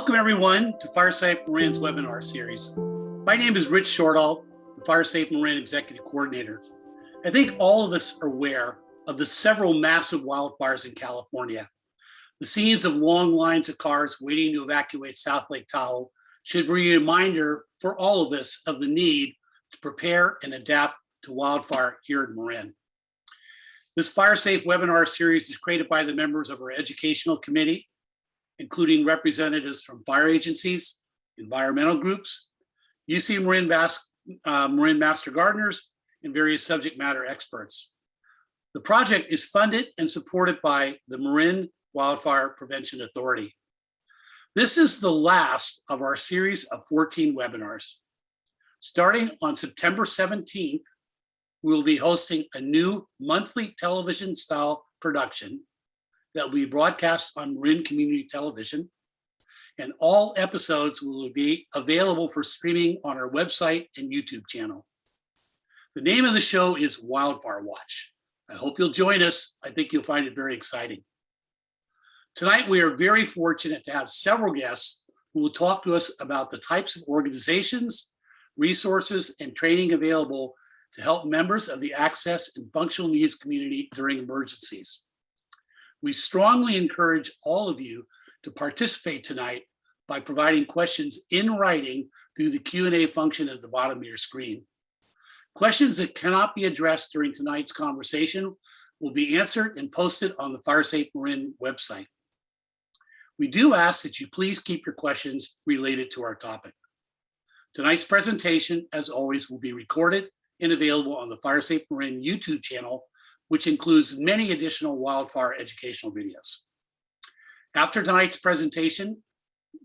Welcome everyone to FireSafe Marin's webinar series. My name is Rich Shortall, the FireSafe Marin Executive Coordinator. I think all of us are aware of the several massive wildfires in California. The scenes of long lines of cars waiting to evacuate South Lake Tahoe should be a reminder for all of us of the need to prepare and adapt to wildfire here in Marin. This FireSafe webinar series is created by the members of our educational committee, including representatives from fire agencies, environmental groups, UC Marin Master Gardeners, and various subject matter experts. The project is funded and supported by the Marin Wildfire Prevention Authority. This is the last of our series of 14 webinars. Starting on September 17th, we will be hosting a new monthly television style production that will be broadcast on Marin Community Television, and all episodes will be available for streaming on our website and YouTube channel. The name of the show is Wildfire Watch. I hope you'll join us. I think you'll find it very exciting. Tonight, we are very fortunate to have several guests who will talk to us about the types of organizations, resources, and training available to help members of the access and functional needs community during emergencies. We strongly encourage all of you to participate tonight by providing questions in writing through the Q&A function at the bottom of your screen. Questions that cannot be addressed during tonight's conversation will be answered and posted on the FireSafe Marin website. We do ask that you please keep your questions related to our topic. Tonight's presentation, as always, will be recorded and available on the FireSafe Marin YouTube channel, which includes many additional wildfire educational videos. After tonight's presentation,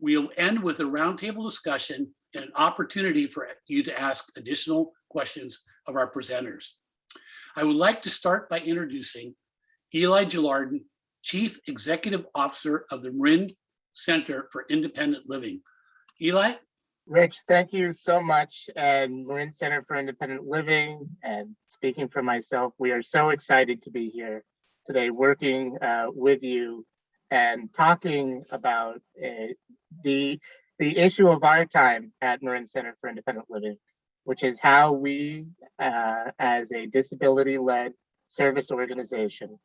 we'll end with a roundtable discussion and an opportunity for you to ask additional questions of our presenters. I would like to start by introducing Eli Geradin, Chief Executive Officer of the Marin Center for Independent Living. Eli? Rich, thank you so much. And Marin Center for Independent Living, and speaking for myself, we are so excited to be here today working with you and talking about the issue of our time at Marin Center for Independent Living, which is how we, as a disability-led service organization,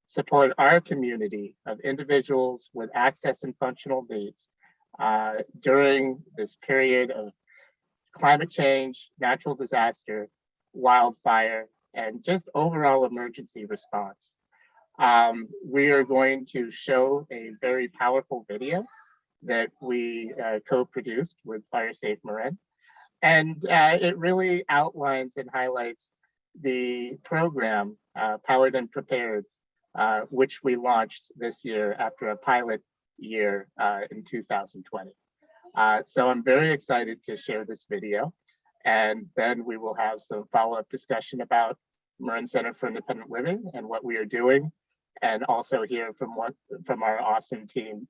support our community of individuals with access and functional needs during this period of climate change, natural disaster, wildfire, and just overall emergency response. We are going to show a very powerful video that we co-produced with FireSafe Marin. And it really outlines and highlights the program, Powered and Prepared, which we launched this year after a pilot year in 2020. So I'm very excited to share this video, and then we will have some follow-up discussion about Marin Center for Independent Living and what we are doing, and also hear from one of our awesome team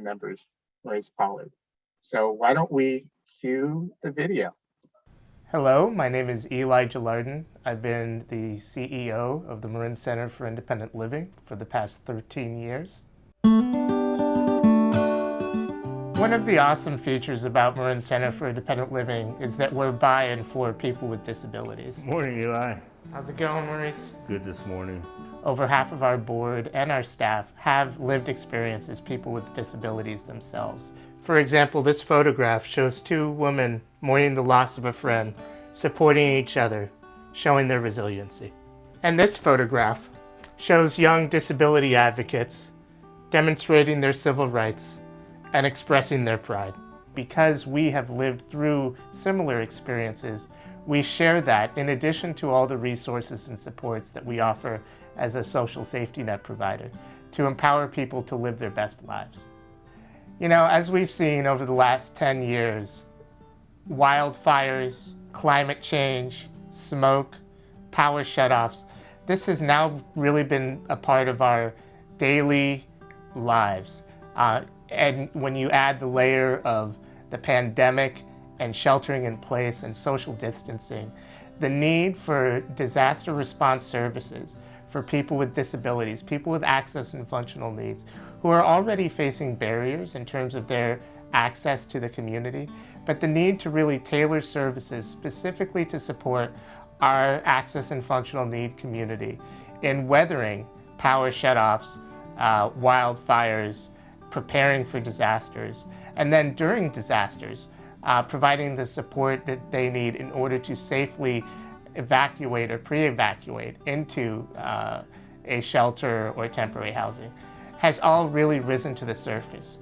members, Maurice Pollard. So why don't we cue the video? Hello, my name is Eli Geradin. I've been the CEO of the Marin Center for Independent Living for the past 13 years. One of the awesome features about Marin Center for Independent Living is that we're by and for people with disabilities. Morning, Eli. How's it going, Maurice? Good this morning. Over half of our board and our staff have lived experience as people with disabilities themselves. For example, this photograph shows two women mourning the loss of a friend, supporting each other, showing their resiliency. And this photograph shows young disability advocates demonstrating their civil rights and expressing their pride. Because we have lived through similar experiences, we share that in addition to all the resources and supports that we offer as a social safety net provider to empower people to live their best lives. You know, as we've seen over the last 10 years, wildfires, climate change, smoke, power shutoffs, this has now really been a part of our daily lives. And when you add the layer of the pandemic and sheltering in place and social distancing, the need for disaster response services for people with disabilities, people with access and functional needs, who are already facing barriers in terms of their access to the community, but the need to really tailor services specifically to support our access and functional need community in weathering power shutoffs, wildfires, preparing for disasters, and then during disasters, providing the support that they need in order to safely evacuate or pre-evacuate into a shelter or temporary housing, has all really risen to the surface.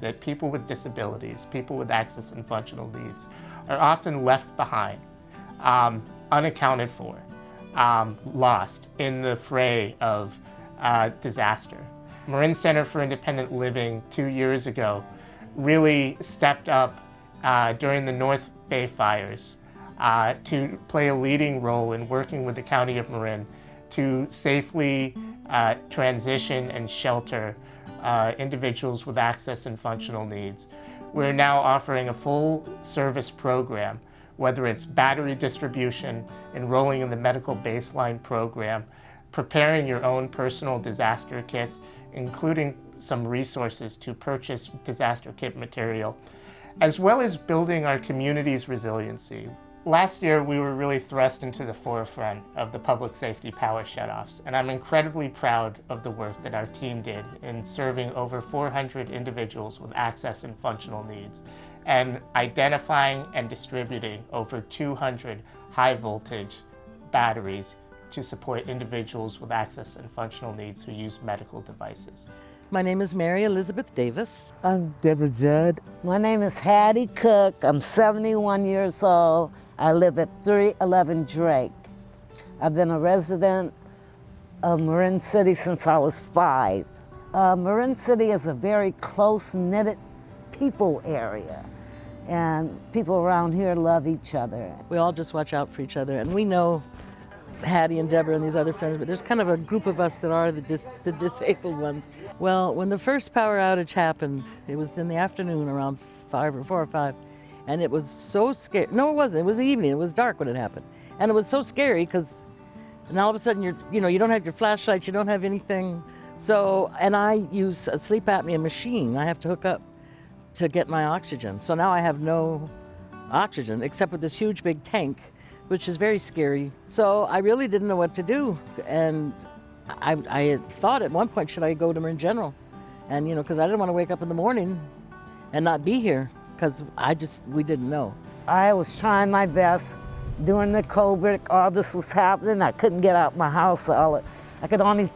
That people with disabilities, people with access and functional needs, are often left behind, unaccounted for, lost in the fray of disaster. Marin Center for Independent Living 2 years ago really stepped up during the North Bay fires to play a leading role in working with the County of Marin to safely transition and shelter individuals with access and functional needs. We're now offering a full service program, whether it's battery distribution, enrolling in the medical baseline program, preparing your own personal disaster kits, including some resources to purchase disaster kit material, as well as building our community's resiliency. Last year, we were really thrust into the forefront of the public safety power shutoffs, and I'm incredibly proud of the work that our team did in serving over 400 individuals with access and functional needs, and identifying and distributing over 200 high voltage batteries to support individuals with access and functional needs who use medical devices. My name is Mary Elizabeth Davis. I'm Debra Judd. My name is Hattie Cook. I'm 71 years old. I live at 311 Drake. I've been a resident of Marin City since I was 5. Marin City is a very close-knit people area, and people around here love each other. We all just watch out for each other, and we know Hattie and Debra and these other friends, but there's kind of a group of us that are the disabled ones. Well, when the first power outage happened, it was in the afternoon around 4 or 5, and it was so scary. No, it wasn't. It was the evening. It was dark when it happened, and it was so scary because, and all of a sudden you don't have your flashlights, you don't have anything. So, and I use a sleep apnea machine. I have to hook up to get my oxygen. So now I have no oxygen except with this huge big tank, which is very scary. So I really didn't know what to do. And I had thought at one point, should I go to Marin General? And, because I didn't want to wake up in the morning and not be here, because we didn't know. I was trying my best during the COVID. All this was happening. I couldn't get out my house. I could only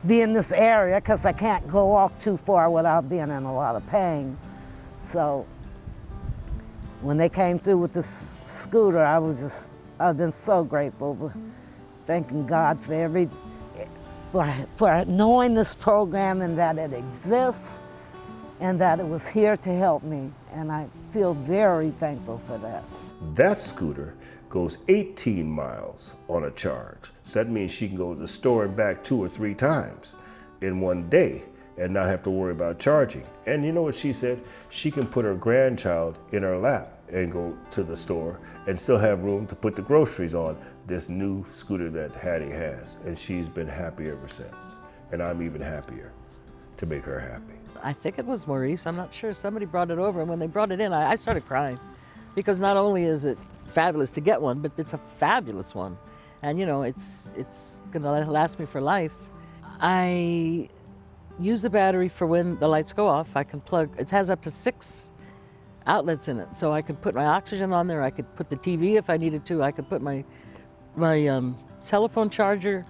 be in this area because I can't go walk too far without being in a lot of pain. So when they came through with this scooter, I've been so grateful, thanking God for knowing this program and that it exists and that it was here to help me. And I feel very thankful for that. That scooter goes 18 miles on a charge. So that means she can go to the store and back 2 or 3 times in one day and not have to worry about charging. And you know what she said? She can put her grandchild in her lap and go to the store and still have room to put the groceries on this new scooter that Hattie has. And she's been happy ever since. And I'm even happier to make her happy. I think it was Maurice, I'm not sure. Somebody brought it over, and when they brought it in, I started crying. Because not only is it fabulous to get one, but it's a fabulous one. And it's gonna last me for life. I use the battery for when the lights go off. I can plug, it has up to 6 outlets in it. So I could put my oxygen on there, I could put the TV if I needed to, I could put my telephone charger,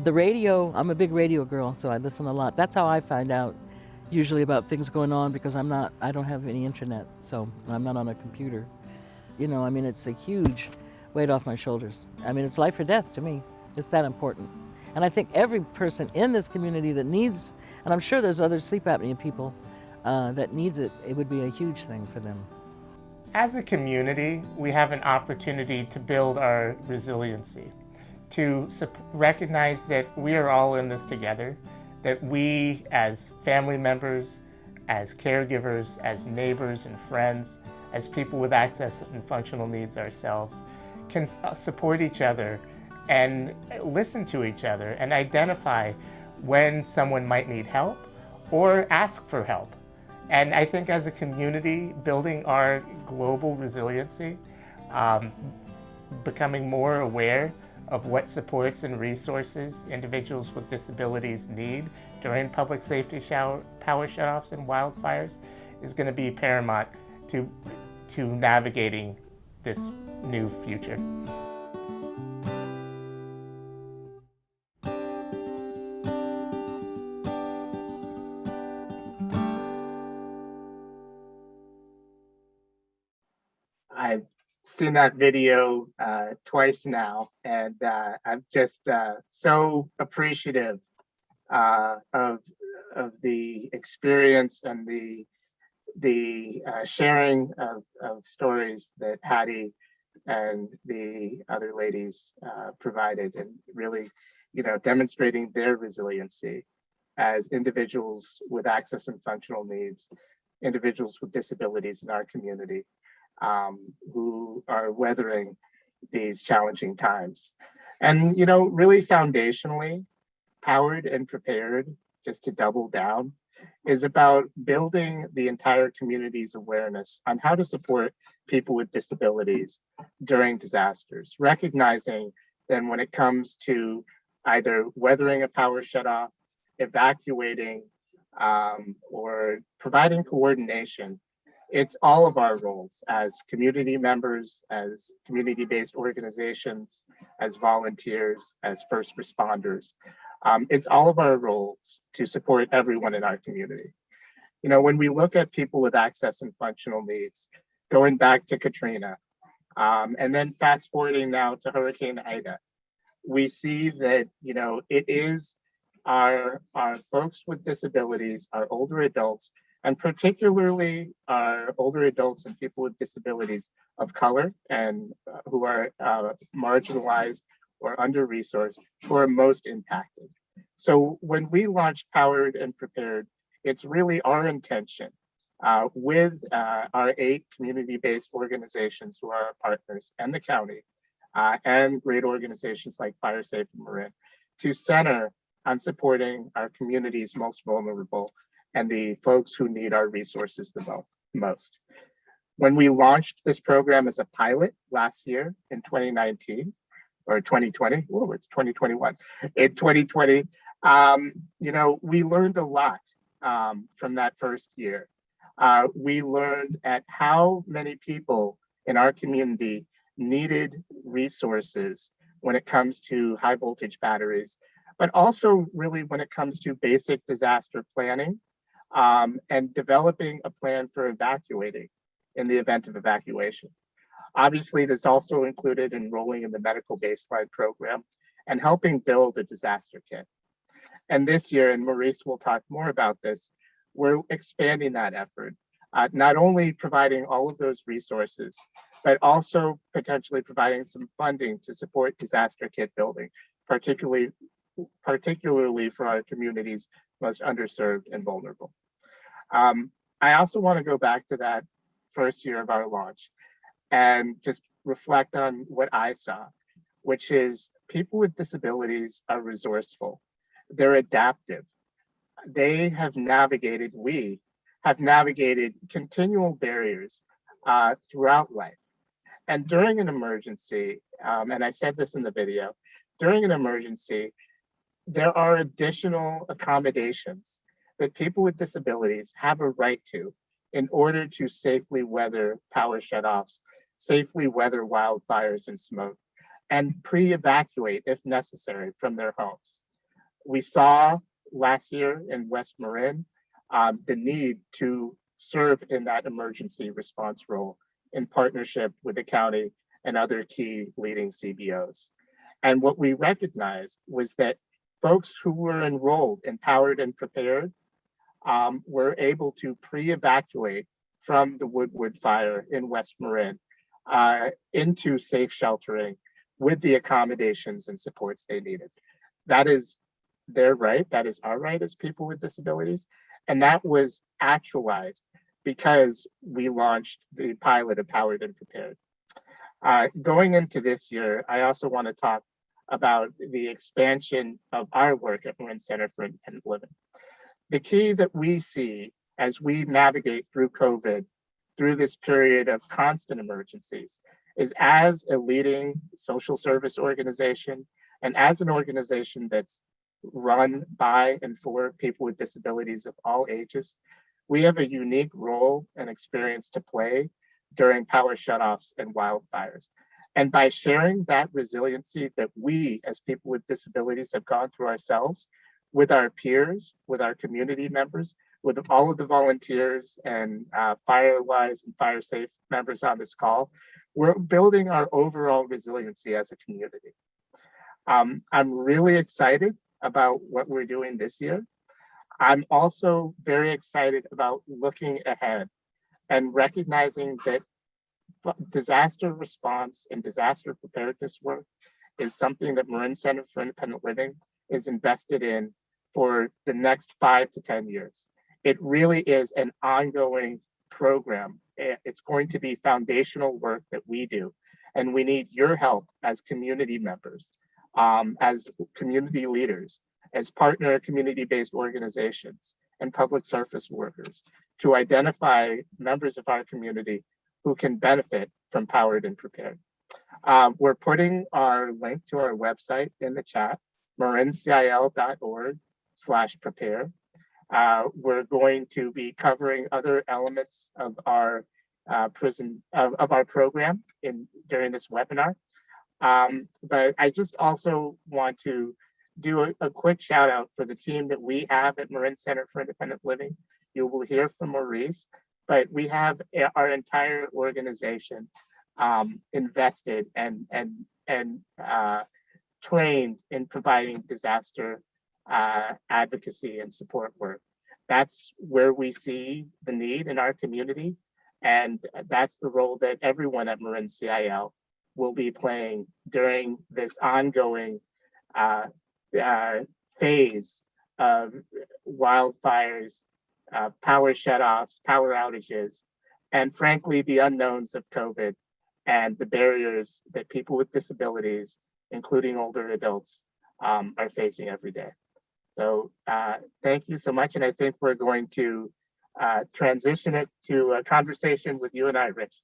the radio. I'm a big radio girl, so I listen a lot. That's how I find out usually about things going on, because I don't have any internet, so I'm not on a computer. It's a huge weight off my shoulders. It's life or death to me. It's that important. And I think every person in this community that needs, and I'm sure there's other sleep apnea people that needs it, it would be a huge thing for them. As a community, we have an opportunity to build our resiliency, to recognize that we are all in this together, that we as family members, as caregivers, as neighbors and friends, as people with access and functional needs ourselves, can support each other and listen to each other and identify when someone might need help or ask for help. And I think as a community, building our global resiliency, becoming more aware of what supports and resources individuals with disabilities need during public safety power shutoffs and wildfires is going to be paramount to navigating this new future. I've seen that video twice now, and I'm just so appreciative of the experience and the sharing of stories that Hattie and the other ladies provided, and really, demonstrating their resiliency as individuals with access and functional needs, individuals with disabilities in our community, who are weathering these challenging times. And, really foundationally, Powered and Prepared, just to double down, is about building the entire community's awareness on how to support people with disabilities during disasters, recognizing then when it comes to either weathering a power shutoff, evacuating, or providing coordination, it's all of our roles as community members, as community-based organizations, as volunteers, as first responders. It's all of our roles to support everyone in our community. When we look at people with access and functional needs, going back to Katrina, and then fast forwarding now to Hurricane Ida, we see that, it is our folks with disabilities, our older adults, and particularly our older adults and people with disabilities of color and who are marginalized or under-resourced, who are most impacted. So when we launched Powered and Prepared, it's really our intention with our 8 community-based organizations who are our partners and the county and great organizations like FireSafe and Marin to center on supporting our community's most vulnerable and the folks who need our resources the most. When we launched this program as a pilot last year in 2019, or 2020, oh, it's 2021. In 2020, we learned a lot from that first year. We learned at how many people in our community needed resources when it comes to high voltage batteries, but also really when it comes to basic disaster planning and developing a plan for evacuating in the event of evacuation. Obviously, this also included enrolling in the medical baseline program and helping build a disaster kit. And this year, and Maurice will talk more about this, we're expanding that effort, not only providing all of those resources, but also potentially providing some funding to support disaster kit building, particularly for our communities most underserved and vulnerable. I also want to go back to that first year of our launch and just reflect on what I saw, which is people with disabilities are resourceful. They're adaptive. We have navigated continual barriers throughout life. And during an emergency, and I said this in the video, during an emergency, there are additional accommodations that people with disabilities have a right to in order to safely weather power shutoffs, safely weather wildfires and smoke, and pre-evacuate if necessary from their homes. We saw last year in West Marin the need to serve in that emergency response role in partnership with the county and other key leading CBOs. And what we recognized was that folks who were enrolled in Powered and Prepared were able to pre-evacuate from the Woodward fire in West Marin into safe sheltering with the accommodations and supports they needed. That is their right, that is our right as people with disabilities. And that was actualized because we launched the pilot of Powered and Prepared. Going into this year, I also want to talk about the expansion of our work at Marin Center for Independent Living. The key that we see as we navigate through COVID, through this period of constant emergencies, is as a leading social service organization and as an organization that's run by and for people with disabilities of all ages, we have a unique role and experience to play during power shutoffs and wildfires. And by sharing that resiliency that we as people with disabilities have gone through ourselves with our peers, with our community members, with all of the volunteers and Firewise and FireSafe members on this call, we're building our overall resiliency as a community. I'm really excited about what we're doing this year. I'm also very excited about looking ahead and recognizing that disaster response and disaster preparedness work is something that Marin Center for Independent Living is invested in for the next 5 to 10 years. It really is an ongoing program. It's going to be foundational work that we do. And we need your help as community members, as community leaders, as partner community-based organizations and public service workers to identify members of our community who can benefit from Powered and Prepared. We're putting our link to our website in the chat, marincil.org/prepare. We're going to be covering other elements of our our program during this webinar. But I just also want to do a quick shout out for the team that we have at Marin Center for Independent Living. You will hear from Maurice, but we have our entire organization invested and trained in providing disaster advocacy and support work. That's where we see the need in our community. And that's the role that everyone at Marin CIL will be playing during this ongoing phase of wildfires, power shutoffs, power outages, and frankly, the unknowns of COVID and the barriers that people with disabilities, including older adults, are facing every day. So thank you so much. And I think we're going to transition it to a conversation with you and I, Rich.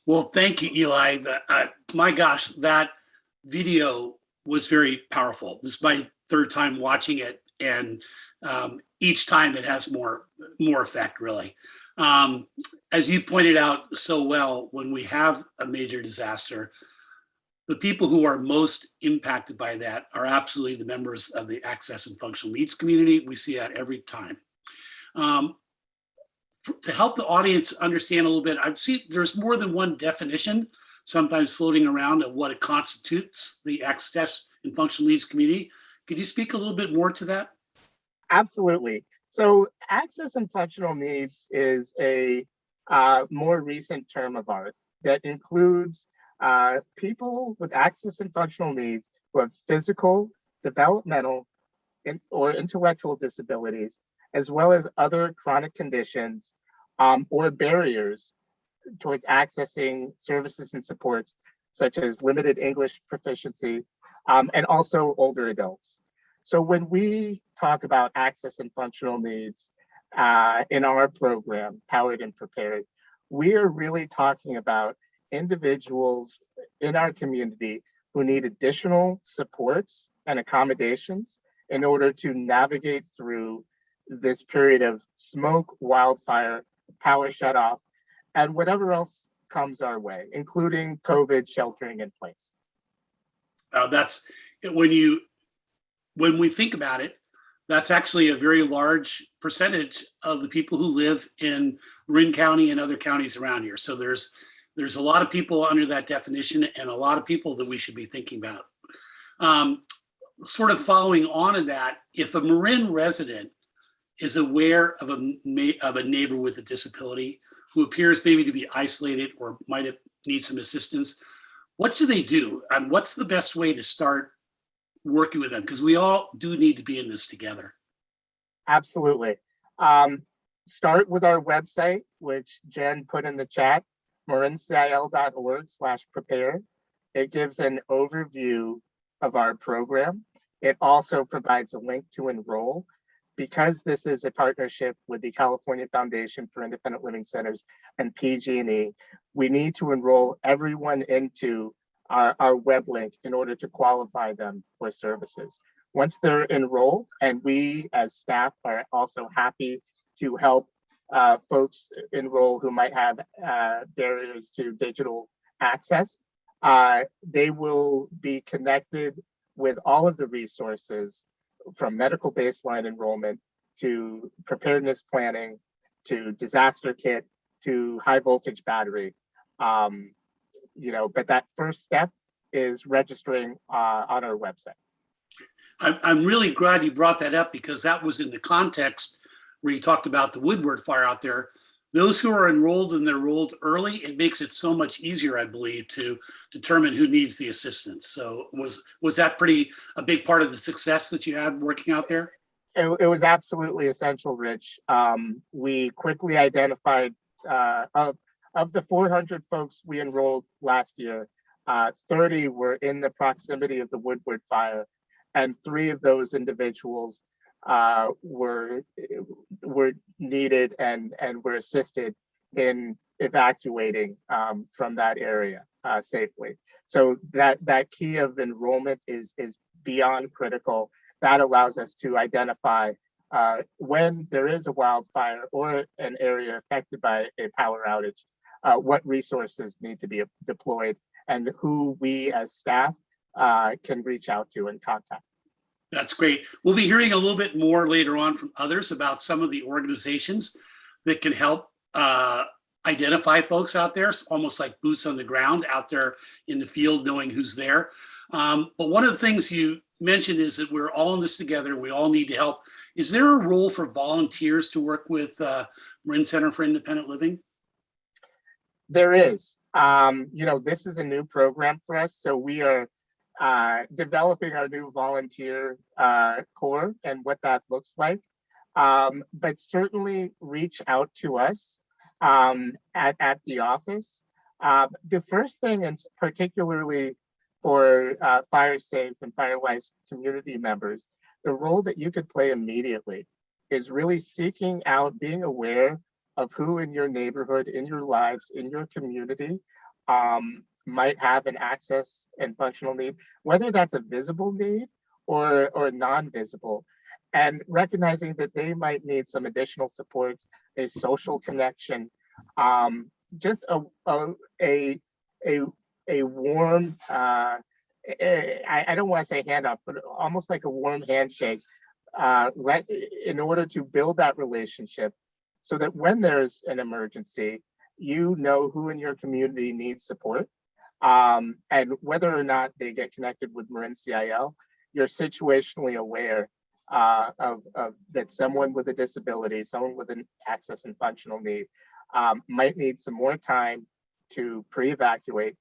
Well, thank you, Eli. My gosh, that video was very powerful. This is my third time watching it, and each time it has more effect, really. As you pointed out so well, when we have a major disaster, the people who are most impacted by that are absolutely the members of the access and functional needs community. We see that every time. To help the audience understand a little bit, I've seen there's more than one definition sometimes floating around of what it constitutes, the access and functional needs community. Could you speak a little bit more to that? Absolutely. So access and functional needs is a more recent term of art that includes people with access and functional needs who have physical, developmental, or intellectual disabilities, as well as other chronic conditions or barriers towards accessing services and supports, such as limited English proficiency, and also older adults. So when we talk about access and functional needs in our program, Powered and Prepared, we are really talking about individuals in our community who need additional supports and accommodations in order to navigate through this period of smoke, wildfire, power shutoff, and whatever else comes our way, including COVID sheltering in place. That's when we think about it, that's actually a very large percentage of the people who live in Marin County and other counties around here. So there's a lot of people under that definition and a lot of people that we should be thinking about. Sort of following on in that, if a Marin resident is aware of a neighbor with a disability who appears maybe to be isolated or might need some assistance, what should they do? And what's the best way to start working with them? Because we all do need to be in this together. Absolutely. Start with our website, which Jen put in the chat, marincil.org/prepare. It gives an overview of our program. It also provides a link to enroll. Because this is a partnership with the California Foundation for Independent Living Centers and PG&E, we need to enroll everyone into our web link in order to qualify them for services. Once they're enrolled, and we as staff are also happy to help folks enroll who might have barriers to digital access, they will be connected with all of the resources from medical baseline enrollment to preparedness planning to disaster kit to high voltage battery. But that first step is registering on our website. I'm really glad you brought that up, because that was in the context where you talked about the Woodward fire out there. Those who are enrolled and they're enrolled early, it makes it so much easier, I believe, to determine who needs the assistance. So was that a big part of the success that you had working out there? It was absolutely essential, Rich. We quickly identified of the 400 folks we enrolled last year, 30 were in the proximity of the Woodward fire, and 3 of those individuals were needed and were assisted in evacuating from that area safely. So that key of enrollment is beyond critical. That allows us to identify when there is a wildfire or an area affected by a power outage, what resources need to be deployed and who we as staff can reach out to and contact. That's great. We'll be hearing a little bit more later on from others about some of the organizations that can help identify folks out there, almost like boots on the ground out there in the field, knowing who's there. But one of the things you mentioned is that we're all in this together. We all need to help. Is there a role for volunteers to work with Marin Center for Independent Living? There is. This is a new program for us, so we are developing our new volunteer core and what that looks like. But certainly reach out to us at the office. The first thing, and particularly for FireSafe and Firewise community members, the role that you could play immediately is really seeking out, being aware of who in your neighborhood, in your lives, in your community might have an access and functional need, whether that's a visible need or non-visible, and recognizing that they might need some additional supports, a social connection, just a warm, I don't want to say handoff, but almost like a warm handshake, in order to build that relationship so that when there's an emergency, you know who in your community needs support. And whether or not they get connected with Marin CIL, you're situationally aware of that someone with a disability, someone with an access and functional need might need some more time to pre-evacuate,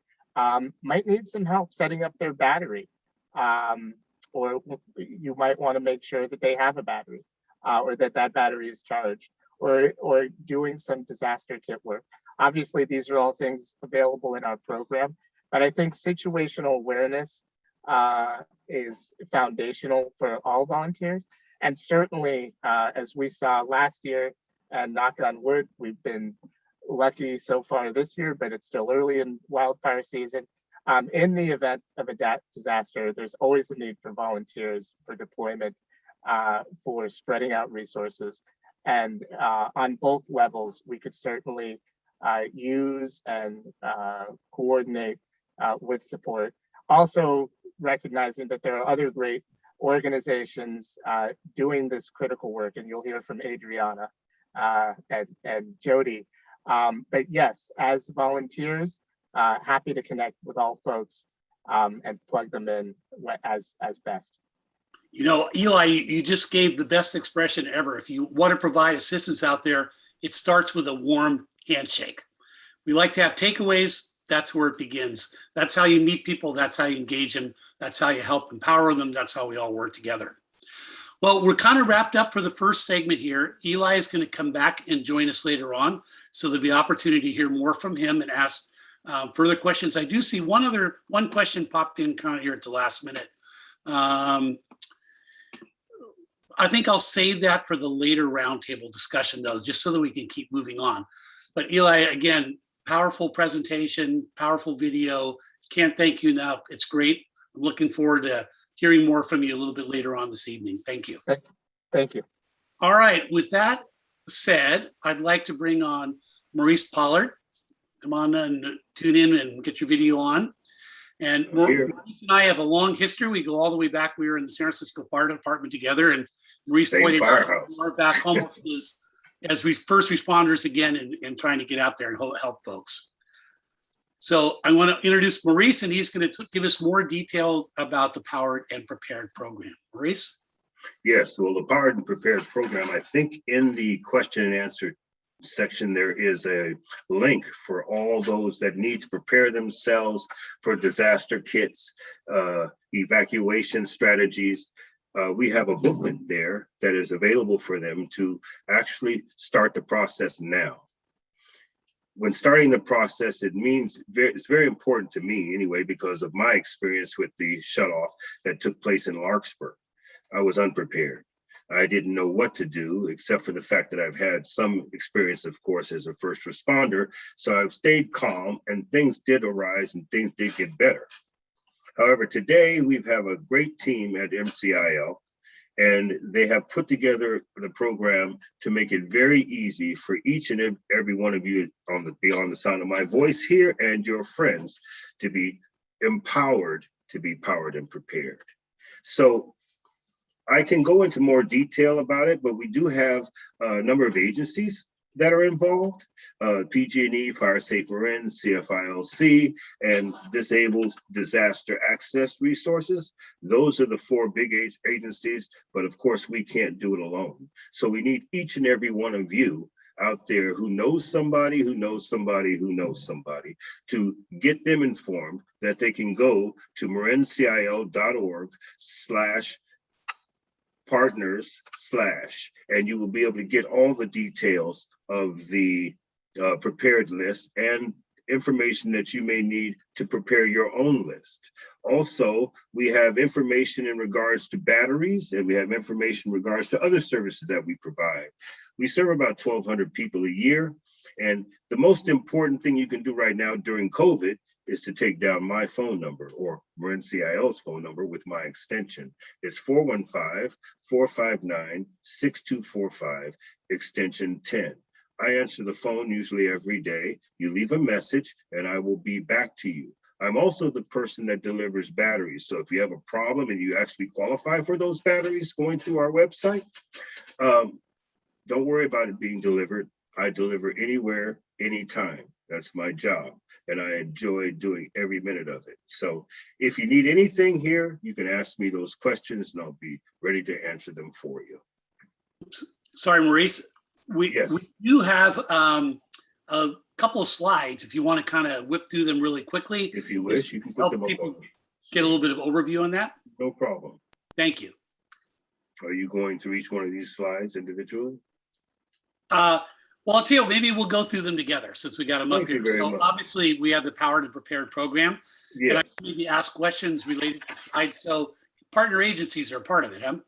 might need some help setting up their battery, or you might want to make sure that they have a battery or that battery is charged, or doing some disaster kit work. Obviously, these are all things available in our program, but I think situational awareness is foundational for all volunteers. And certainly, as we saw last year, and knock on wood, we've been lucky so far this year, but it's still early in wildfire season. In the event of a disaster, there's always a need for volunteers for deployment, for spreading out resources. And on both levels, we could certainly use and coordinate with support. Also recognizing that there are other great organizations doing this critical work, and you'll hear from Adrianna and Jody. But yes, as volunteers, happy to connect with all folks and plug them in as best. You know, Eli, you just gave the best expression ever. If you want to provide assistance out there, it starts with a warm handshake. We like to have takeaways. That's where it begins. That's how you meet people. That's how you engage them. That's how you help empower them. That's how we all work together. Well, we're kind of wrapped up for the first segment here. Eli is going to come back and join us later on. So there'll be opportunity to hear more from him and ask further questions. I do see one question popped in kind of here at the last minute I think I'll save that for the later roundtable discussion, though, just so that we can keep moving on. But Eli, again, powerful presentation, powerful video. Can't thank you enough. It's great. I'm looking forward to hearing more from you a little bit later on this evening. Thank you. Thank you. All right. With that said, I'd like to bring on Maurice Pollard. Come on and tune in and get your video on. And Maurice and I have a long history. We go all the way back. We were in the San Francisco Fire Department together, and Maurice pointed out we're back almost as first responders again and trying to get out there and help folks. So I want to introduce Maurice, and he's going to give us more detail about the Powered and Prepared program. Maurice? Yes, well, the Powered and Prepared program, I think in the question and answer section, there is a link for all those that need to prepare themselves for disaster kits, evacuation strategies. We have a booklet there that is available for them to actually start the process now. When starting the process, it's very important to me anyway, because of my experience with the shutoff that took place in Larkspur. I was unprepared. I didn't know what to do, except for the fact that I've had some experience, of course, as a first responder. So I've stayed calm, and things did arise and things did get better. However, today we have a great team at MCIL, and they have put together the program to make it very easy for each and every one of you beyond the sound of my voice here and your friends to be empowered to be powered and prepared. So I can go into more detail about it, but we do have a number of agencies that are involved, PG&E, Fire Safe Marin, CFILC, and Disabled Disaster Access Resources. Those are the four big agencies, but of course we can't do it alone. So we need each and every one of you out there who knows somebody, who knows somebody, who knows somebody, to get them informed that they can go to marincil.org/partners/ and you will be able to get all the details of the prepared list and information that you may need to prepare your own list. Also, we have information in regards to batteries, and we have information in regards to other services that we provide. We serve about 1,200 people a year, and the most important thing you can do right now during COVID is to take down my phone number, or Marin CIL's phone number with my extension. It's 415-459-6245, extension 10. I answer the phone usually every day. You leave a message and I will be back to you. I'm also the person that delivers batteries. So if you have a problem and you actually qualify for those batteries going through our website, don't worry about it being delivered. I deliver anywhere, anytime. That's my job, and I enjoy doing every minute of it. So if you need anything here, you can ask me those questions and I'll be ready to answer them for you. Sorry, Maurice. We do have a couple of slides. If you want to kind of whip through them really quickly. If you wish, you can put them up. Get a little bit of overview on that. No problem. Thank you. Are you going through each one of these slides individually? Well, I'll tell you, maybe we'll go through them together since we got them up here. So obviously we have the Powered and Prepared program. Yes. And I can maybe ask questions related to the slides. So partner agencies are a part of it, huh?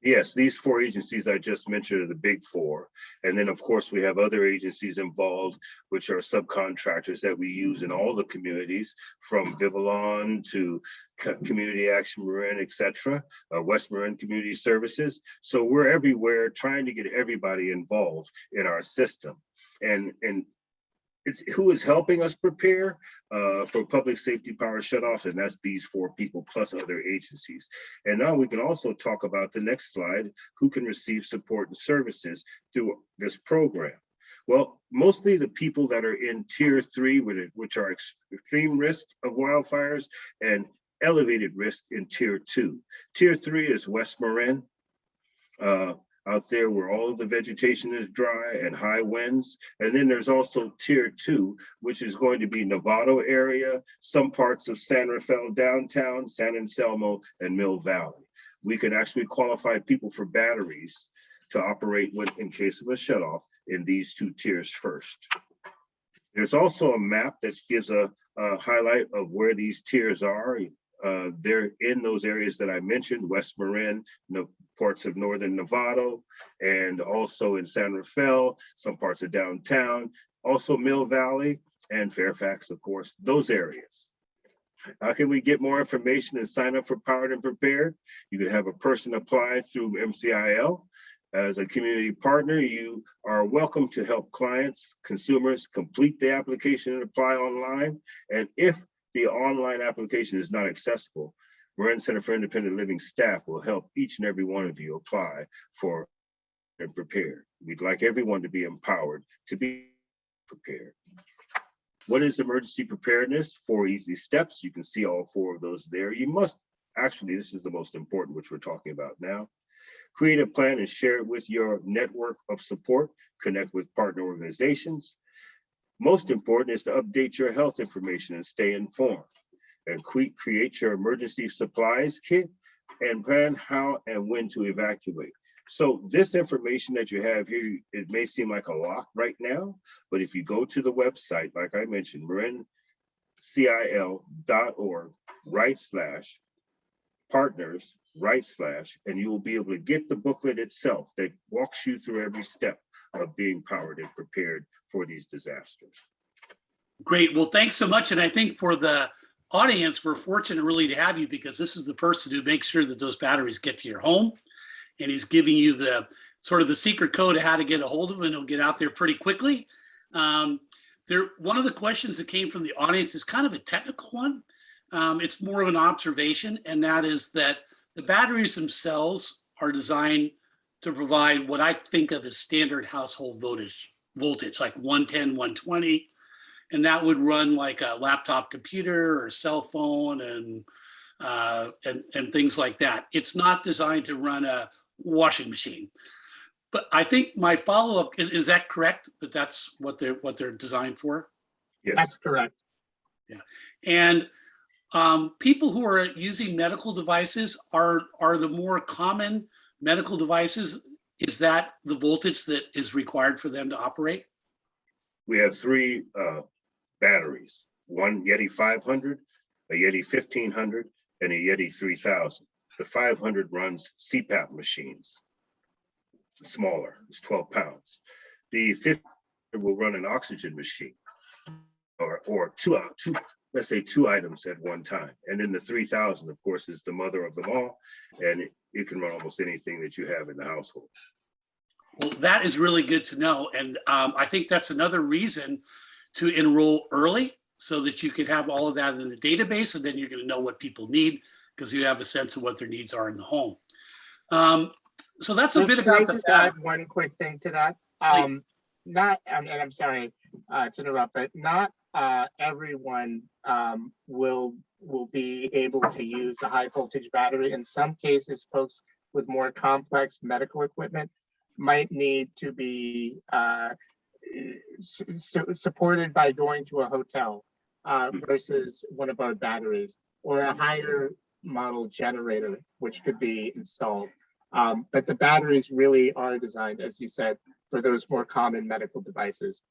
Yes, these four agencies I just mentioned are the big four. And then of course we have other agencies involved, which are subcontractors that we use in all the communities, from Vivalon to Community Action Marin, etc., West Marin Community Services. So we're everywhere trying to get everybody involved in our system. And it's who is helping us prepare for public safety power shutoff, and that's these four people plus other agencies. And now we can also talk about the next slide, who can receive support and services through this program. Well, mostly the people that are in Tier 3, which are extreme risk of wildfires, and elevated risk in Tier 2. Tier 3 is West Marin, out there where all of the vegetation is dry and high winds. And then there's also Tier 2, which is going to be Novato area, some parts of San Rafael downtown, San Anselmo, and Mill Valley. We can actually qualify people for batteries to operate in case of a shutoff in these two tiers first. There's also a map that gives a highlight of where these tiers are. They're in those areas that I mentioned, West Marin, parts of northern Novato, and also in San Rafael, some parts of downtown, also Mill Valley and Fairfax, of course, those areas. How can we get more information and sign up for Powered and Prepared? You can have a person apply through MCIL. As a community partner, you are welcome to help clients, consumers complete the application and apply online. And if the online application is not accessible, Marin Center for Independent Living staff will help each and every one of you apply for and prepared. We'd like everyone to be empowered to be prepared. What is emergency preparedness? 4 easy steps. You can see all 4 of those there. You must, actually, this is the most important, which we're talking about now. Create a plan and share it with your network of support. Connect with partner organizations. Most important is to update your health information and stay informed. And create your emergency supplies kit and plan how and when to evacuate. So this information that you have here, it may seem like a lot right now, but if you go to the website, like I mentioned, marincil.org/partners/ and you will be able to get the booklet itself that walks you through every step of being powered and prepared for these disasters. Great. Well, thanks so much. And I think for the audience, we're fortunate really to have you, because this is the person who makes sure that those batteries get to your home. And he's giving you the sort of the secret code of how to get a hold of them, and he'll get out there pretty quickly. One of the questions that came from the audience is kind of a technical one. It's more of an observation, and that is that the batteries themselves are designed to provide what I think of as standard household voltage, like 110, 120. And that would run like a laptop computer or cell phone and things like that. It's not designed to run a washing machine. But I think my follow-up, is that correct? That's what they're designed for? Yes. That's correct. Yeah. And people who are using medical devices, are the more common medical devices, is that the voltage that is required for them to operate? We have 3 batteries, one Yeti 500, a Yeti 1500, and a Yeti 3000. The 500 runs CPAP machines, smaller, it's 12 pounds. The 1500 will run an oxygen machine, or two, let's say 2 items at one time. And then the 3000, of course, is the mother of them all, and it can run almost anything that you have in the household. Well, that is really good to know. And I think that's another reason to enroll early, so that you can have all of that in the database, and then you're going to know what people need, because you have a sense of what their needs are in the home. So that's a bit about Can I just add one quick thing to that? And I'm sorry to interrupt, but not everyone will be able to use a high voltage battery. In some cases, folks with more complex medical equipment might need to be supported by going to a hotel versus one of our batteries, or a higher model generator, which could be installed. But the batteries really are designed, as you said, for those more common medical devices.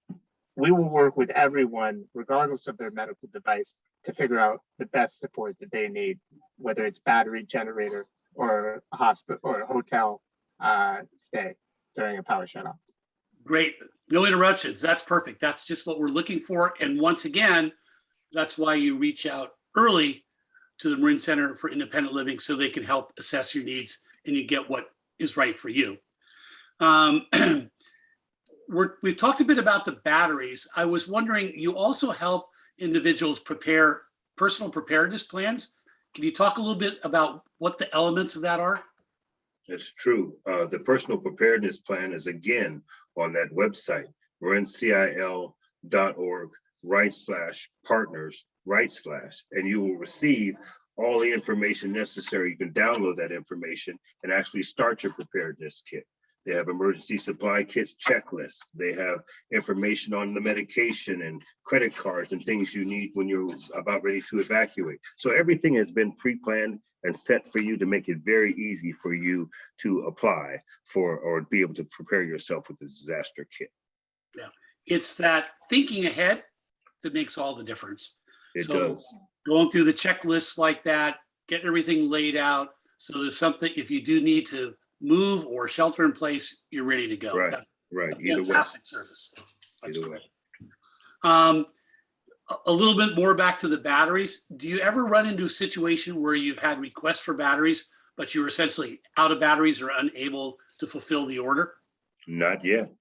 We will work with everyone, regardless of their medical device, to figure out the best support that they need, whether it's battery, generator, or a hospital or a hotel stay during a power shutoff. Great. No interruptions. That's perfect. That's just what we're looking for. And once again, that's why you reach out early to the Marin Center for Independent Living, so they can help assess your needs and you get what is right for you. We've talked a bit about the batteries. I was wondering, you also help individuals prepare personal preparedness plans. Can you talk a little bit about what the elements of that are? That's true. The personal preparedness plan is again on that website, marincil.org/partners/, and you will receive all the information necessary. You can download that information and actually start your preparedness kit. They have emergency supply kits, checklists. They have information on the medication and credit cards and things you need when you're about ready to evacuate. So everything has been pre-planned and set for you to make it very easy for you to apply for or be able to prepare yourself with a disaster kit. Yeah, it's that thinking ahead that makes all the difference. It does. Going through the checklists like that, getting everything laid out. So there's something, if you do need to move or shelter in place, you're ready to go. Right, right. Either way. Fantastic service. That's Either great. way. A little bit more back to the batteries. Do you ever run into a situation where you've had requests for batteries, but you were essentially out of batteries or unable to fulfill the order? Not yet.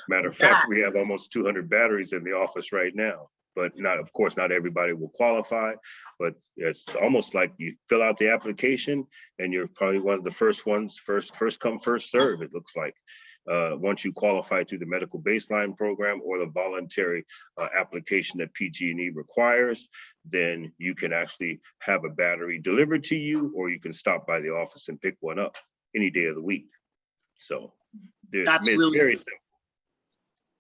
Matter of fact, we have almost 200 batteries in the office right now, but not, of course, not everybody will qualify, but it's almost like you fill out the application and you're probably one of the first ones, first come, first serve, it looks like. Once you qualify through the medical baseline program or the voluntary application that PG&E requires, then you can actually have a battery delivered to you, or you can stop by the office and pick one up any day of the week. So That's it's really very simple.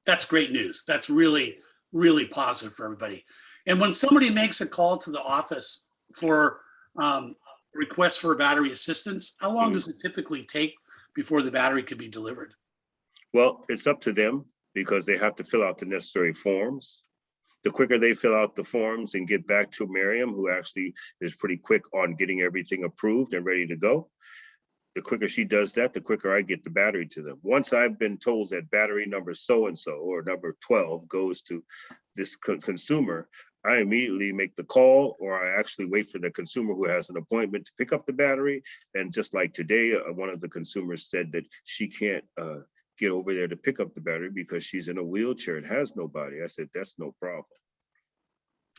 That's great news. That's really, really positive for everybody. And when somebody makes a call to the office for request for battery assistance, how long does it typically take before the battery could be delivered? Well, it's up to them because they have to fill out the necessary forms. The quicker they fill out the forms and get back to Miriam, who actually is pretty quick on getting everything approved and ready to go, the quicker she does that, the quicker I get the battery to them. Once I've been told that battery number so-and-so or number 12 goes to this consumer, I immediately make the call, or I actually wait for the consumer who has an appointment to pick up the battery. And just like today, one of the consumers said that she can't get over there to pick up the battery because she's in a wheelchair and has nobody. I said, that's no problem.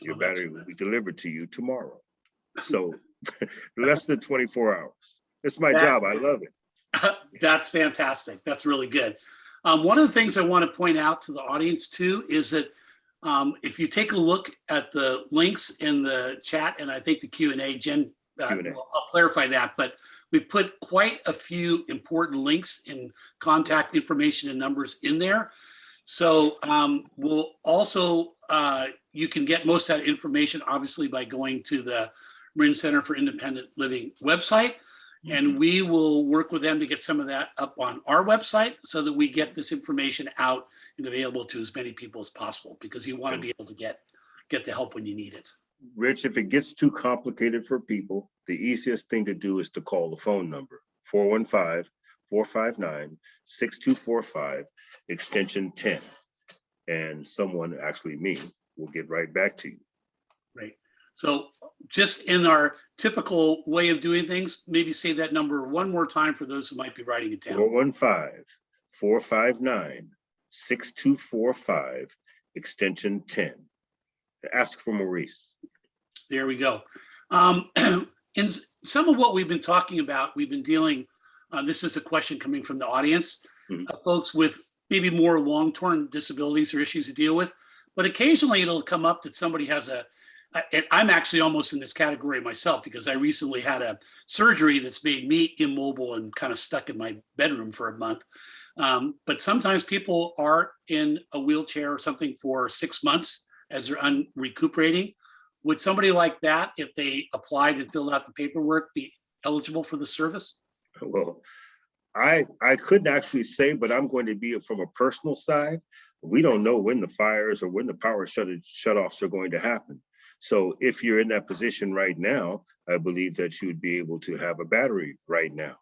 Your battery will be delivered to you tomorrow. So less than 24 hours. It's my job. I love it. That's fantastic. That's really good. One of the things I want to point out to the audience too is that if you take a look at the links in the chat, and I think the Q&A, Jen, I'll clarify that, but we put quite a few important links and contact information and numbers in there. So we'll also, you can get most of that information obviously by going to the Marin Center for Independent Living website. And we will work with them to get some of that up on our website so that we get this information out and available to as many people as possible, because you want to be able to get the help when you need it. Rich, if it gets too complicated for people, the easiest thing to do is to call the phone number, 415-459-6245, extension 10. And someone, actually me, will get right back to you. Right. So just in our typical way of doing things, maybe say that number one more time for those who might be writing it down. 415-459-6245, extension 10. Ask for Maurice. There we go. In some of what we've been talking about, we've been dealing, this is a question coming from the audience, folks with maybe more long-term disabilities or issues to deal with, but occasionally it'll come up that somebody has and I'm actually almost in this category myself because I recently had a surgery that's made me immobile and kind of stuck in my bedroom for a month. But sometimes people are in a wheelchair or something for 6 months as they're recuperating. Would somebody like that, if they applied and filled out the paperwork, be eligible for the service? Well, I couldn't actually say, but I'm going to be from a personal side. We don't know when the fires or when the power shutoffs are going to happen. So if you're in that position right now, I believe that you would be able to have a battery right now.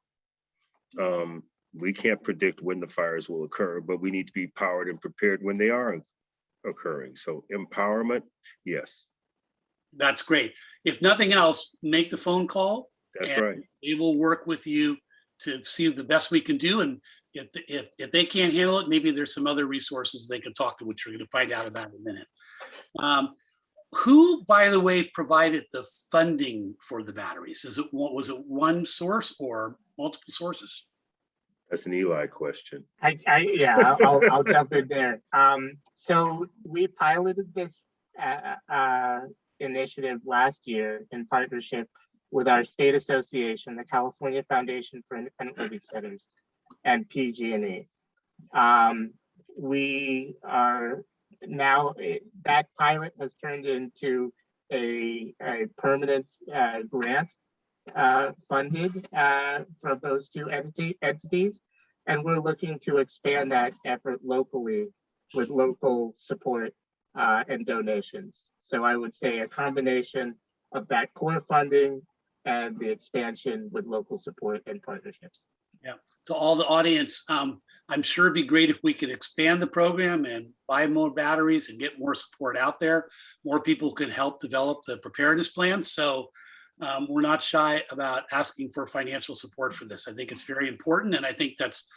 We can't predict when the fires will occur, but we need to be powered and prepared when they are occurring. So empowerment, yes. That's great. If nothing else, make the phone call. That's right. We will work with you to see the best we can do. And if they can't handle it, maybe there's some other resources they can talk to, which we're going to find out about in a minute. Who, by the way, provided the funding for the batteries? Was it one source or multiple sources? That's an Eli question. I'll jump in there. So we piloted this initiative last year in partnership with our state association, the California Foundation for Independent Living Centers, and PG&E. We are now, that pilot has turned into a permanent grant funded from those two entities. And we're looking to expand that effort locally with local support and donations. So I would say a combination of that core funding and the expansion with local support and partnerships. Yeah, to all the audience, I'm sure it'd be great if we could expand the program and buy more batteries and get more support out there. More people can help develop the preparedness plan. So we're not shy about asking for financial support for this. I think it's very important. And I think that's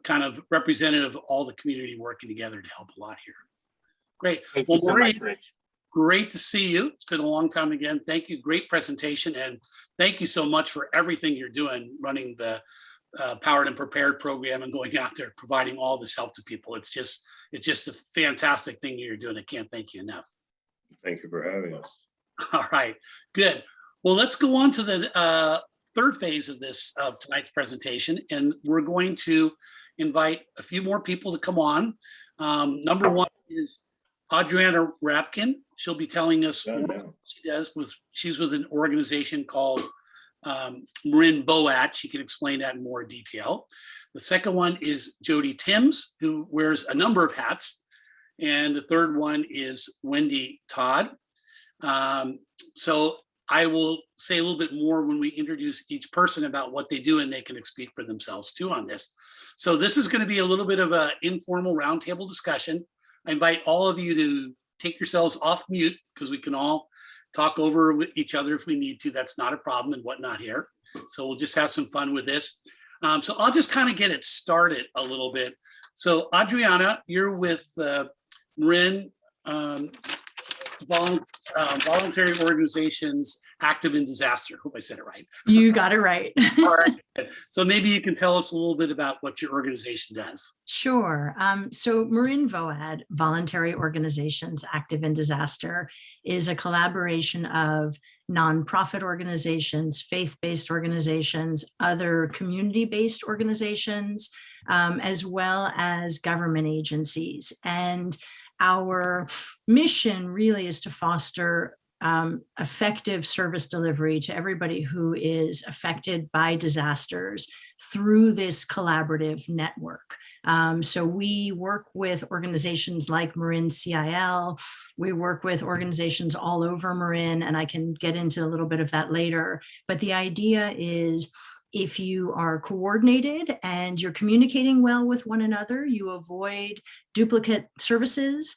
kind of representative of all the community working together to help a lot here. Great. Thank you so much, Rich. Great to see you. It's been a long time again. Thank you. Great presentation. And thank you so much for everything you're doing, running the Powered and Prepared program and going out there, providing all this help to people. It's just a fantastic thing you're doing. I can't thank you enough. Thank you for having us. All right, good. Well, let's go on to the third phase of tonight's presentation. And we're going to invite a few more people to come on. Number one is Adrianna Radkin. She'll be telling us what she does she's with an organization called Marin CIL. She can explain that in more detail. The second one is Jody Timms, who wears a number of hats. And the third one is Wendy Todd. So I will say a little bit more when we introduce each person about what they do, and they can speak for themselves too on this. So this is going to be a little bit of an informal roundtable discussion. I invite all of you to take yourselves off mute because we can all talk over with each other if we need to. That's not a problem and whatnot here. So we'll just have some fun with this. So I'll just kind of get it started a little bit. So Adrianna, you're with Marin Voluntary Organizations Active in Disaster. Hope I said it right. You got it right. All right. So maybe you can tell us a little bit about what your organization does. Sure. So Marin VOAD, Voluntary Organizations Active in Disaster, is a collaboration of nonprofit organizations, faith-based organizations, other community-based organizations, as well as government agencies. And our mission really is to foster effective service delivery to everybody who is affected by disasters through this collaborative network. So we work with organizations like Marin CIL. We work with organizations all over Marin, and I can get into a little bit of that later. But the idea is, if you are coordinated and you're communicating well with one another, you avoid duplicate services,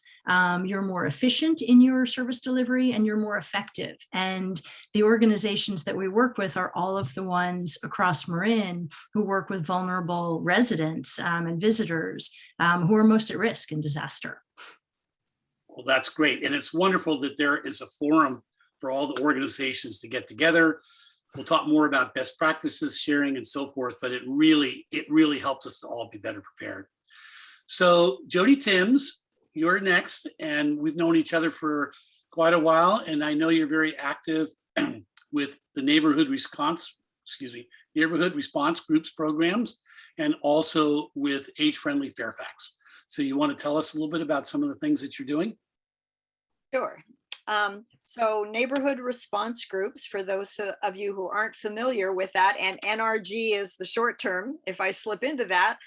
you're more efficient in your service delivery, and you're more effective. And the organizations that we work with are all of the ones across Marin who work with vulnerable residents and visitors who are most at risk in disaster. Well, that's great. And it's wonderful that there is a forum for all the organizations to get together. We'll talk more about best practices, sharing, and so forth, but it really helps us to all be better prepared. So Jody Timms, you're next, and we've known each other for quite a while, and I know you're very active with the neighborhood response groups programs, and also with AgeFriendly Fairfax. So you want to tell us a little bit about some of the things that you're doing? Sure. So neighborhood response groups, for those of you who aren't familiar with that, and NRG is the short term, if I slip into that,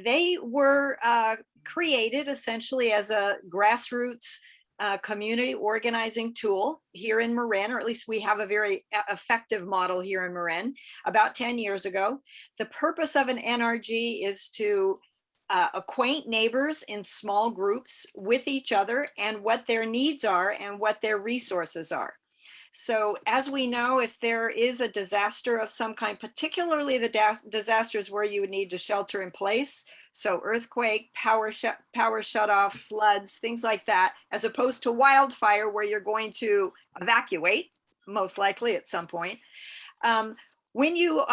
they were created essentially as a grassroots community organizing tool here in Marin, or at least we have a very effective model here in Marin about 10 years ago. The purpose of an NRG is to acquaint neighbors in small groups with each other and what their needs are and what their resources are. So as we know, if there is a disaster of some kind, particularly the disasters where you would need to shelter in place, so earthquake, power shut off, floods, things like that, as opposed to wildfire where you're going to evacuate, most likely at some point. When you,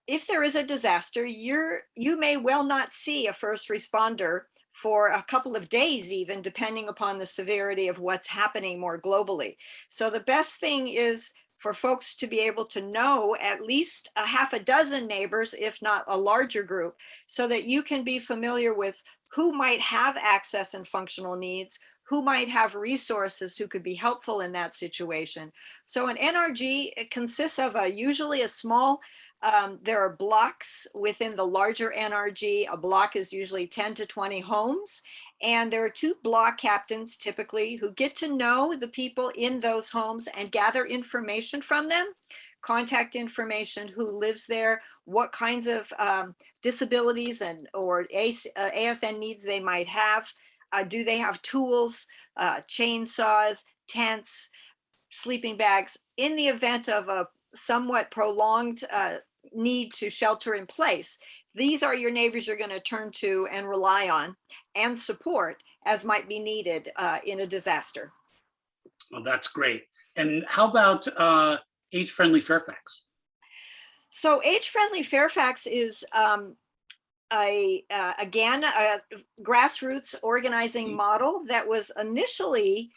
if there is a disaster, you may well not see a first responder for a couple of days, even depending upon the severity of what's happening more globally. So the best thing is for folks to be able to know at least a half a dozen neighbors, if not a larger group, so that you can be familiar with who might have access and functional needs, who might have resources who could be helpful in that situation. So an NRG, it consists of usually a small There are blocks within the larger NRG. A block is usually 10 to 20 homes. And there are 2 block captains typically who get to know the people in those homes and gather information from them, contact information, who lives there, what kinds of disabilities or AFN needs they might have. Do they have tools, chainsaws, tents, sleeping bags, in the event of a somewhat prolonged need to shelter in place? These are your neighbors you're going to turn to and rely on and support as might be needed in a disaster. Well, that's great. And how about AgeFriendly Fairfax? So AgeFriendly Fairfax is again a grassroots organizing model that was initially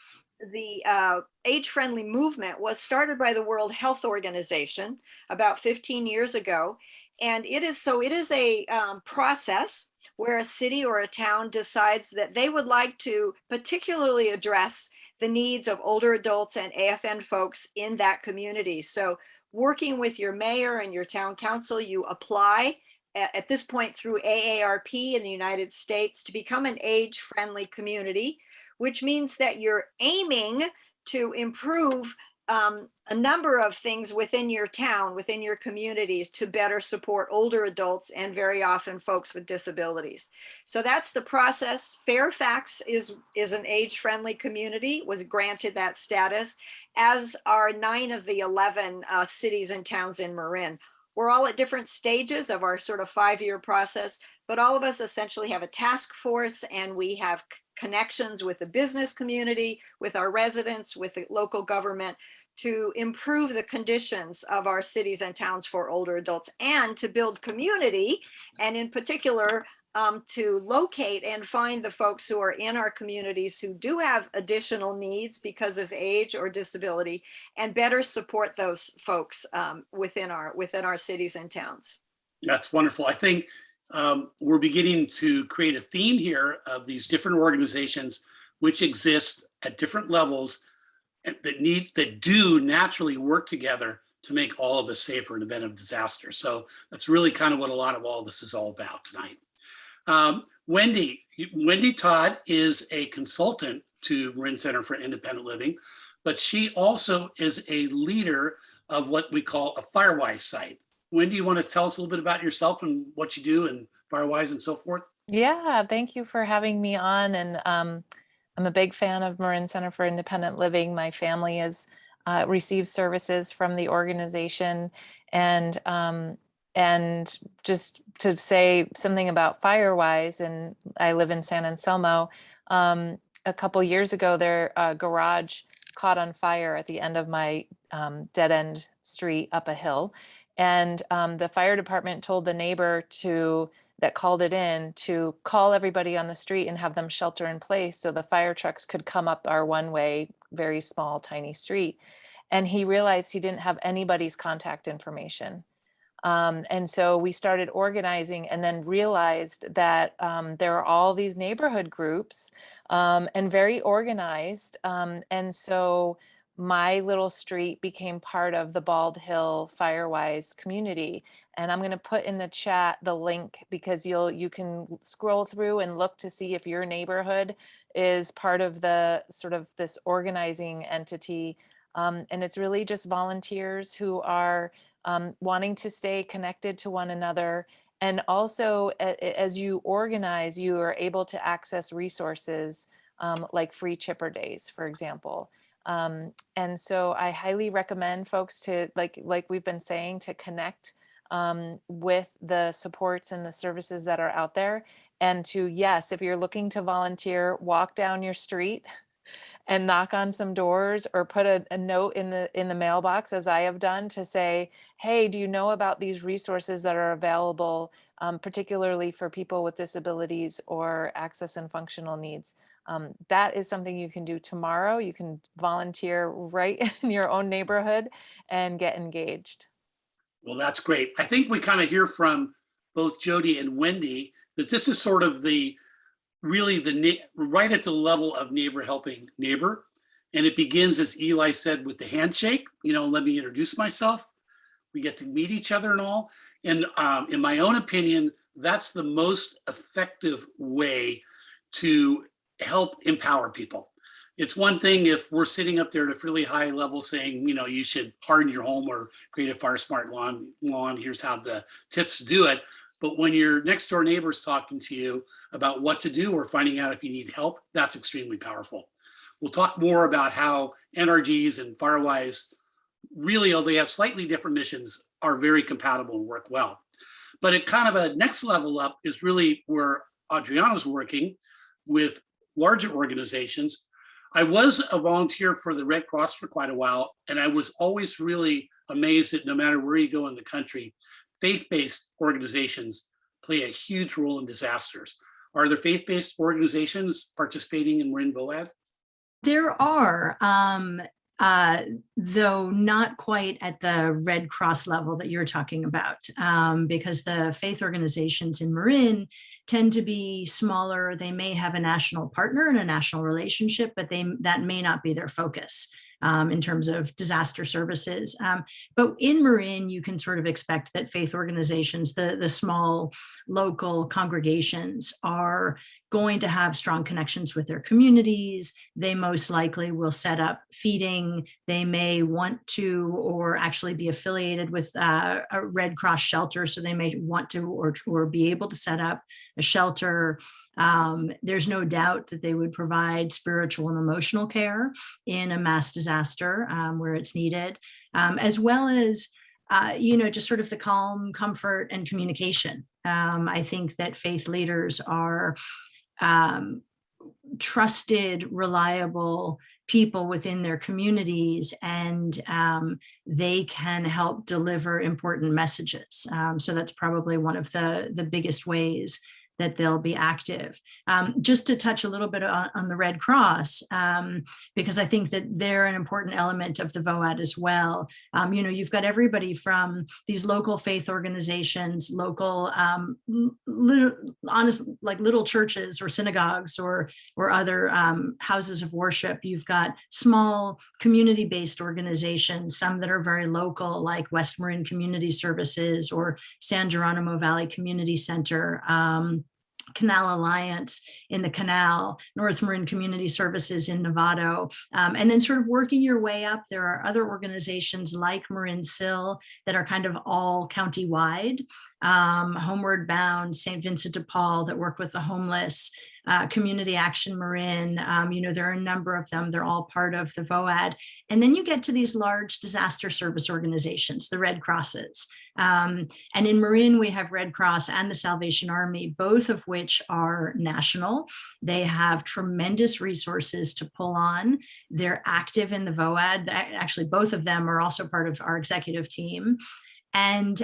the age-friendly movement was started by the World Health Organization about 15 years ago. And it is a process where a city or a town decides that they would like to particularly address the needs of older adults and AFN folks in that community. So working with your mayor and your town council, you apply at this point through AARP in the United States to become an age-friendly community, which means that you're aiming to improve a number of things within your town, within your communities, to better support older adults and very often folks with disabilities. So that's the process. Fairfax is an age-friendly community, was granted that status, as are 9 of the 11 cities and towns in Marin. We're all at different stages of our sort of 5-year process, but all of us essentially have a task force, and we have connections with the business community, with our residents, with the local government, to improve the conditions of our cities and towns for older adults, and to build community, and in particular, to locate and find the folks who are in our communities who do have additional needs because of age or disability, and better support those folks within our cities and towns. That's wonderful. I think we're beginning to create a theme here of these different organizations which exist at different levels that do naturally work together to make all of us safer in the event of disaster. So that's really kind of what a lot of all this is all about tonight. Wendy Todd is a consultant to Marin Center for Independent Living, but she also is a leader of what we call a Firewise site. Wendy, you want to tell us a little bit about yourself and what you do and Firewise and so forth? Yeah, thank you for having me on. And I'm a big fan of Marin Center for Independent Living. My family has received services from the organization, and just to say something about Firewise, and I live in San Anselmo. A couple years ago, their garage caught on fire at the end of my dead end street up a hill. And the fire department told the neighbor that called it in to call everybody on the street and have them shelter in place so the fire trucks could come up our one-way, very small, tiny street. And he realized he didn't have anybody's contact information. And so we started organizing, and then realized that there are all these neighborhood groups and very organized. And so my little street became part of the Bald Hill Firewise community. And I'm going to put in the chat the link, because you can scroll through and look to see if your neighborhood is part of the sort of this organizing entity. And it's really just volunteers who are wanting to stay connected to one another. And also, as you organize, you are able to access resources like free chipper days, for example. And so I highly recommend folks to, like we've been saying, to connect with the supports and the services that are out there. And to, yes, if you're looking to volunteer, walk down your street and knock on some doors, or put a note in the mailbox, as I have done, to say, hey, do you know about these resources that are available, particularly for people with disabilities or access and functional needs? That is something you can do tomorrow. You can volunteer right in your own neighborhood and get engaged. Well, that's great. I think we kind of hear from both Jody and Wendy that this is sort of right at the level of neighbor helping neighbor. And it begins, as Eli said, with the handshake, let me introduce myself. We get to meet each other and all. And in my own opinion, that's the most effective way to help empower people. It's one thing if we're sitting up there at a fairly high level saying, you know, you should harden your home or create a fire smart lawn, here's how the tips to do it. But when your next door neighbor is talking to you about what to do or finding out if you need help, that's extremely powerful. We'll talk more about how NRGs and Firewise really, although they have slightly different missions, are very compatible and work well. But at kind of a next level up is really where Adrianna's working with larger organizations. I was a volunteer for the Red Cross for quite a while, and I was always really amazed that no matter where you go in the country, faith-based organizations play a huge role in disasters. Are there faith-based organizations participating in Marin VOAD? There are, though not quite at the Red Cross level that you're talking about, because the faith organizations in Marin tend to be smaller. They may have a national partner and a national relationship, but that may not be their focus in terms of disaster services. But in Marin, you can sort of expect that faith organizations, the small local congregations, are going to have strong connections with their communities. They most likely will set up feeding. They may want to or actually be affiliated with a Red Cross shelter. So they may want to or be able to set up a shelter. There's no doubt that they would provide spiritual and emotional care in a mass disaster where it's needed, as well as just sort of the calm, comfort, and communication. I think that faith leaders are trusted, reliable people within their communities, and they can help deliver important messages. So that's probably one of the biggest ways that they'll be active. Just to touch a little bit on the Red Cross, because I think that they're an important element of the VOAD as well. You've got everybody from these local faith organizations, local, little churches or synagogues or other houses of worship. You've got small community-based organizations, some that are very local, like West Marin Community Services or San Geronimo Valley Community Center, Canal Alliance in the Canal, North Marin Community Services in Novato, and then sort of working your way up. There are other organizations like Marin CIL that are kind of all county-wide, Homeward Bound, St. Vincent de Paul that work with the homeless, Community Action Marin, there are a number of them. They're all part of the VOAD. And then you get to these large disaster service organizations, the Red Crosses. And in Marin, we have Red Cross and the Salvation Army, both of which are national. They have tremendous resources to pull on. They're active in the VOAD. Actually, both of them are also part of our executive team. And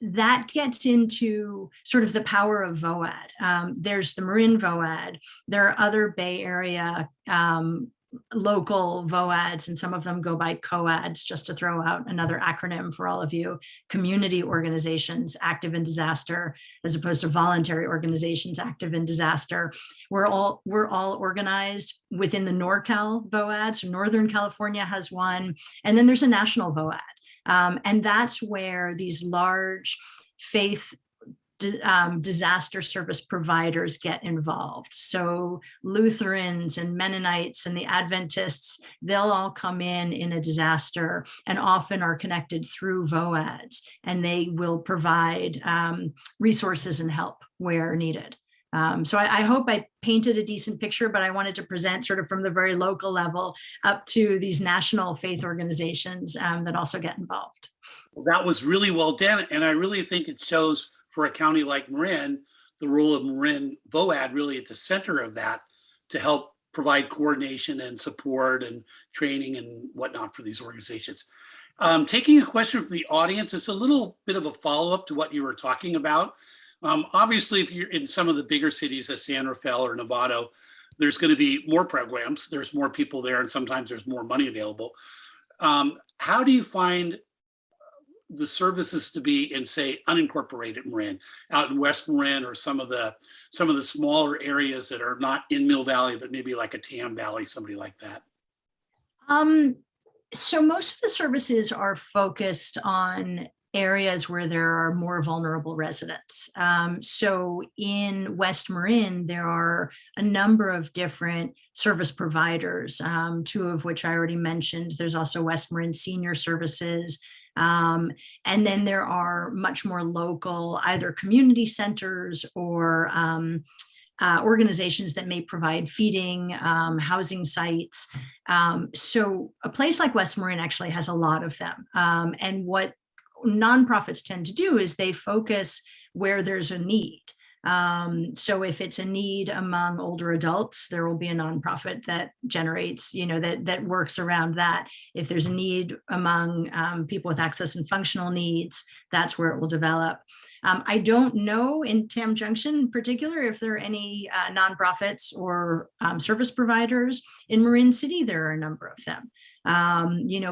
that gets into sort of the power of VOAD. There's the Marin VOAD. There are other Bay Area local VOADs, and some of them go by COADs, just to throw out another acronym for all of you, community organizations active in disaster, as opposed to voluntary organizations active in disaster. We're all organized within the NorCal VOAD, so Northern California has one, and then there's a national VOAD. And that's where these large faith disaster service providers get involved. So Lutherans and Mennonites and the Adventists, they'll all come in a disaster and often are connected through VOADs, and they will provide resources and help where needed. So I hope I painted a decent picture, but I wanted to present sort of from the very local level up to these national faith organizations that also get involved. Well, that was really well done. And I really think it shows for a county like Marin, the role of Marin VOAD really at the center of that to help provide coordination and support and training and whatnot for these organizations. Taking a question from the audience, it's a little bit of a follow-up to what you were talking about. Obviously, if you're in some of the bigger cities as San Rafael or Novato, there's going to be more programs. There's more people there, and sometimes there's more money available. How do you find the services to be in, say, unincorporated Marin, out in West Marin, or some of the smaller areas that are not in Mill Valley, but maybe like a Tam Valley, somebody like that? So most of the services are focused on areas where there are more vulnerable residents. So in West Marin, there are a number of different service providers, two of which I already mentioned. There's also West Marin Senior Services. And then there are much more local, either community centers or organizations that may provide feeding, housing sites. So a place like West Marin actually has a lot of them. And what nonprofits tend to do is they focus where there's a need. So if it's a need among older adults, there will be a nonprofit that generates, that works around that. If there's a need among people with access and functional needs, that's where it will develop. I don't know in Tam Junction in particular if there are any nonprofits or service providers. In Marin City, there are a number of them.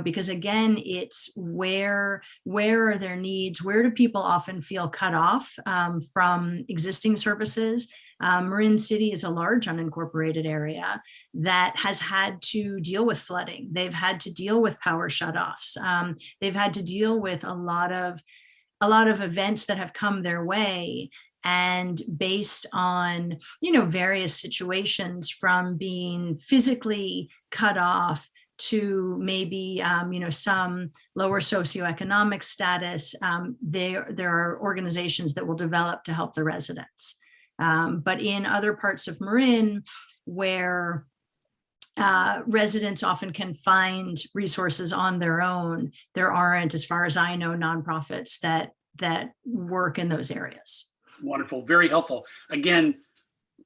Because again, it's where are their needs? Where do people often feel cut off from existing services? Marin City is a large unincorporated area that has had to deal with flooding. They've had to deal with power shutoffs. They've had to deal with a lot of events that have come their way. And based on, various situations, from being physically cut off to maybe, some lower socioeconomic status, there are organizations that will develop to help the residents. But in other parts of Marin, where residents often can find resources on their own, there aren't, as far as I know, nonprofits that work in those areas. Wonderful, very helpful. Again,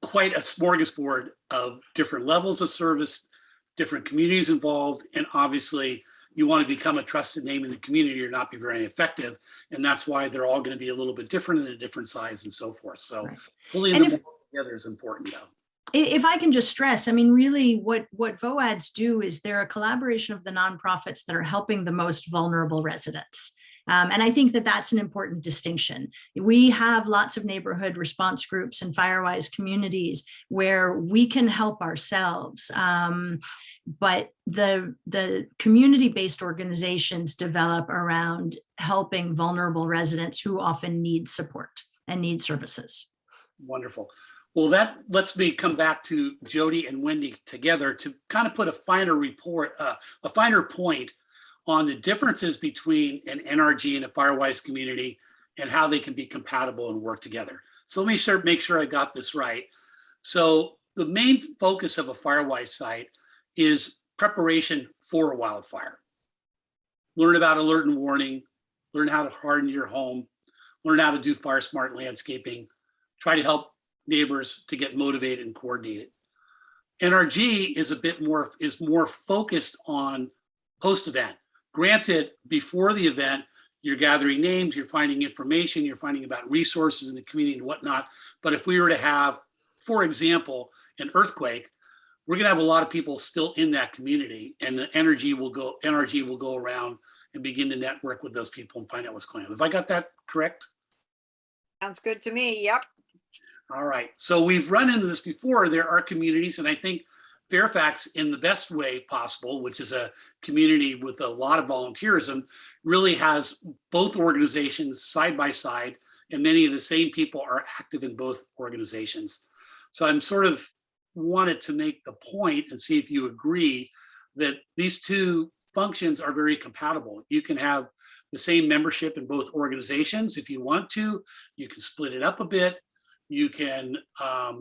quite a smorgasbord of different levels of service, different communities involved, and obviously you want to become a trusted name in the community or not be very effective, and that's why they're all going to be a little bit different and a different size and so forth. So right. Pulling them all together is important, though. If I can just stress, really what VOADs do is they're a collaboration of the nonprofits that are helping the most vulnerable residents. And I think that that's an important distinction. We have lots of neighborhood response groups and Firewise communities where we can help ourselves. But the community-based organizations develop around helping vulnerable residents who often need support and need services. Wonderful. Well, that lets me come back to Jody and Wendy together to kind of put a finer point on the differences between an NRG and a Firewise community and how they can be compatible and work together. So let me make sure I got this right. So the main focus of a Firewise site is preparation for a wildfire. Learn about alert and warning, learn how to harden your home, learn how to do fire smart landscaping, try to help neighbors to get motivated and coordinated. NRG is more focused on post-event. Granted, before the event, you're gathering names, you're finding information, you're finding about resources in the community and whatnot. But if we were to have, for example, an earthquake, we're going to have a lot of people still in that community, and the NRG will go around and begin to network with those people and find out what's going on. Have I got that correct? Sounds good to me. Yep. All right. So we've run into this before. There are communities, and I think Fairfax, in the best way possible, which is a community with a lot of volunteerism, really has both organizations side by side, and many of the same people are active in both organizations. So I'm sort of wanted to make the point and see if you agree that these two functions are very compatible. You can have the same membership in both organizations if you want to. You can split it up a bit. You can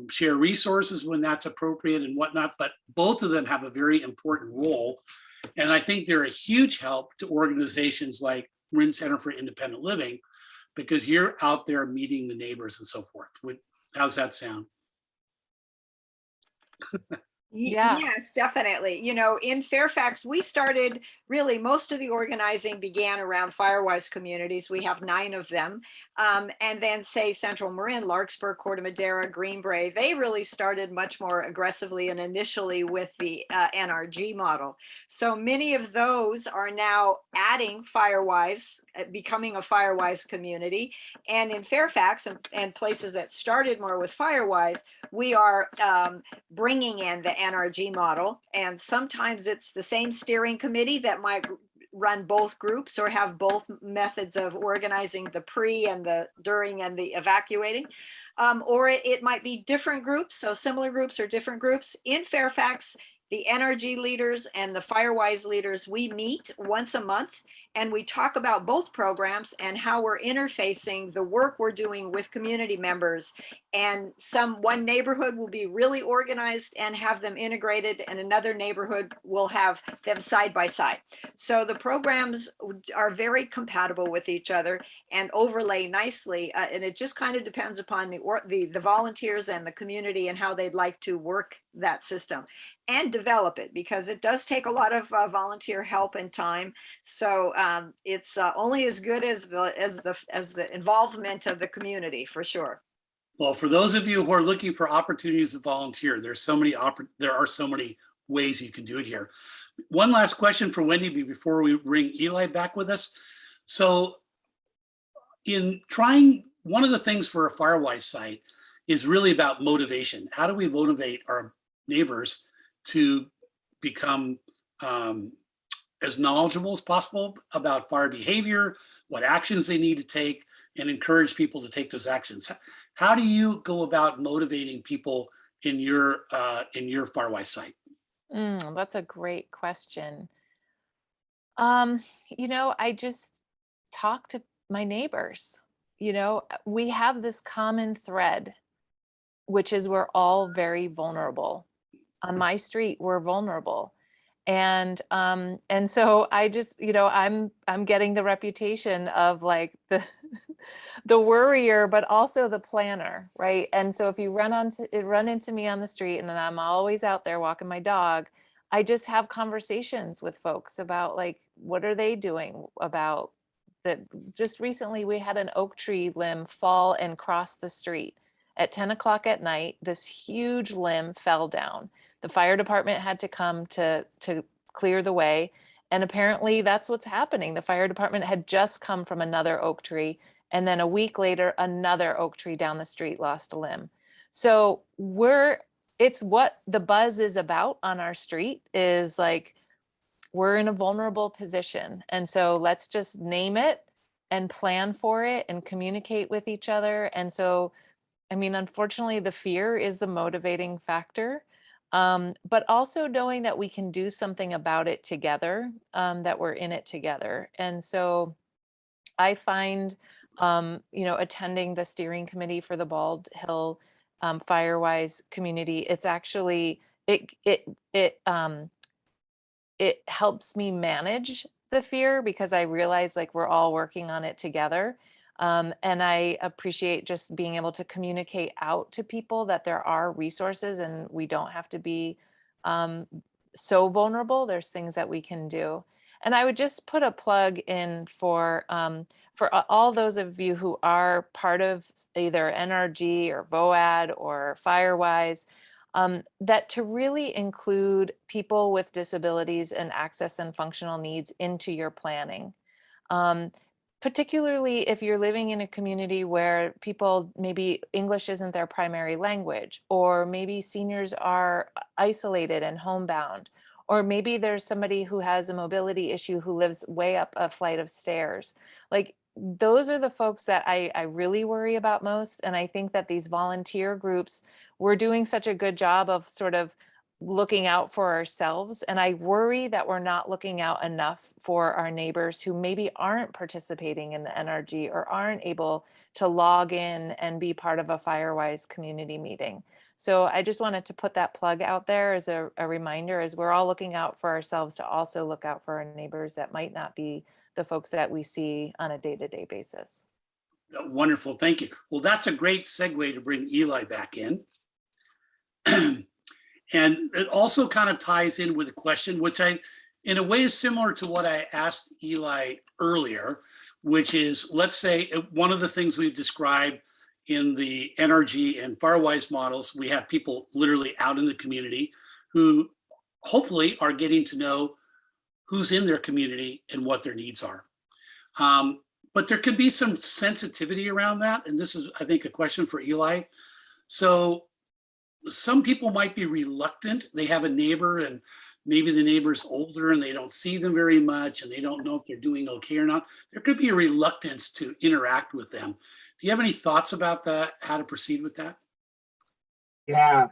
share resources when that's appropriate and whatnot, but both of them have a very important role. And I think they're a huge help to organizations like Marin Center for Independent Living, because you're out there meeting the neighbors and so forth. How's that sound? Yeah. Yes, definitely. In Fairfax, we started really, most of the organizing began around Firewise communities. We have 9 of them. And then say Central Marin, Larkspur, Corte Madera, Greenbrae, they really started much more aggressively and initially with the NRG model. So many of those are now adding Firewise becoming a Firewise community. And in Fairfax and places that started more with Firewise, we are bringing in the NRG model. And sometimes it's the same steering committee that might run both groups or have both methods of organizing, the pre and the during and the evacuating. Or it might be different groups, so similar groups or different groups. In Fairfax, the NRG leaders and the Firewise leaders, we meet once a month and we talk about both programs and how we're interfacing the work we're doing with community members. And one neighborhood will be really organized and have them integrated, and another neighborhood will have them side by side. So the programs are very compatible with each other and overlay nicely. And it just kind of depends upon the volunteers and the community and how they'd like to work that system and develop it, because it does take a lot of volunteer help and time. So it's only as good as the involvement of the community, for sure. Well, for those of you who are looking for opportunities to volunteer, there are so many ways you can do it here. One last question for Wendy before we bring Eli back with us. So in trying, one of the things for a Firewise site is really about motivation. How do we motivate our neighbors to become as knowledgeable as possible about fire behavior, what actions they need to take, and encourage people to take those actions? How do you go about motivating people in your Firewise site? That's a great question. I just talk to my neighbors. We have this common thread, which is we're all very vulnerable. On my street, we're vulnerable. And so I just, I'm getting the reputation of like the worrier, but also the planner, right? And so if you run into me on the street, and then I'm always out there walking my dog, I just have conversations with folks about like, what are they doing about that? Just recently we had an oak tree limb fall and cross the street. At 10 o'clock at night, this huge limb fell down. The fire department had to come to clear the way. And apparently that's what's happening. The fire department had just come from another oak tree. And then a week later, another oak tree down the street lost a limb. So it's what the buzz is about on our street is like, we're in a vulnerable position. And so let's just name it and plan for it and communicate with each other. And so unfortunately, the fear is the motivating factor, but also knowing that we can do something about it together, that we're in it together. And so I find, attending the steering committee for the Bald Hill Firewise community, it's actually, it helps me manage the fear because I realize like we're all working on it together. And I appreciate just being able to communicate out to people that there are resources and we don't have to be so vulnerable. There's things that we can do. And I would just put a plug in for all those of you who are part of either NRG or VOAD or Firewise, that to really include people with disabilities and access and functional needs into your planning. Particularly if you're living in a community where people, maybe English isn't their primary language, or maybe seniors are isolated and homebound, or maybe there's somebody who has a mobility issue who lives way up a flight of stairs. Like those are the folks that I really worry about most. And I think that these volunteer groups, we're doing such a good job of sort of looking out for ourselves. And I worry that we're not looking out enough for our neighbors who maybe aren't participating in the NRG or aren't able to log in and be part of a Firewise community meeting. So I just wanted to put that plug out there as a reminder, as we're all looking out for ourselves, to also look out for our neighbors that might not be the folks that we see on a day-to-day basis. Wonderful, thank you. Well, that's a great segue to bring Eli back in. And it also kind of ties in with a question, which in a way is similar to what I asked Eli earlier, which is, let's say one of the things we've described in the NRG and Firewise models, we have people literally out in the community who hopefully are getting to know who's in their community and what their needs are. But there could be some sensitivity around that. And this is, I think, a question for Eli. So some people might be reluctant. They have a neighbor and maybe the neighbor's older and they don't see them very much and they don't know if they're doing okay or not. There could be a reluctance to interact with them. Do you have any thoughts about that, how to proceed with that? Yeah,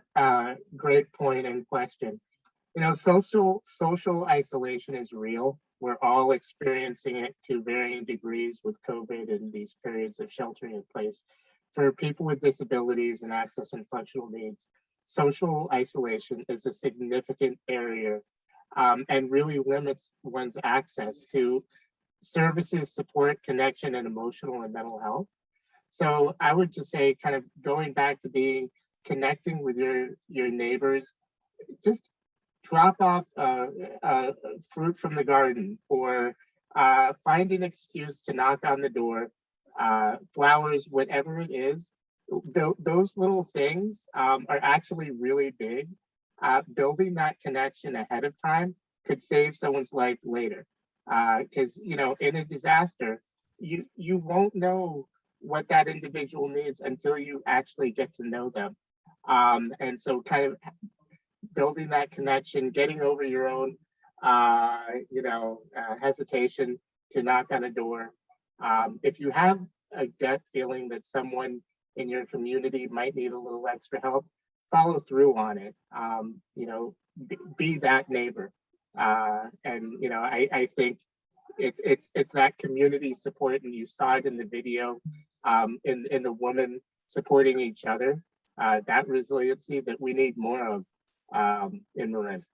great point and question. You know, social isolation is real. We're all experiencing it to varying degrees with COVID and these periods of sheltering in place. For people with disabilities and access and functional needs, social isolation is a significant area and really limits one's access to services, support, connection, and emotional and mental health. So I would just say, kind of going back to connecting with your neighbors, just drop off fruit from the garden, or find an excuse to knock on the door, flowers, whatever it is. Those little things are actually really big. Building that connection ahead of time could save someone's life later. Because you know, in a disaster, you won't know what that individual needs until you actually get to know them. And so kind of building that connection, getting over your own, hesitation to knock on a door. If you have a gut feeling that someone in your community might need a little extra help, follow through on it. Be that neighbor. I think it's that community support, and you saw it in the video, in the women supporting each other. That resiliency that we need more of in Marin.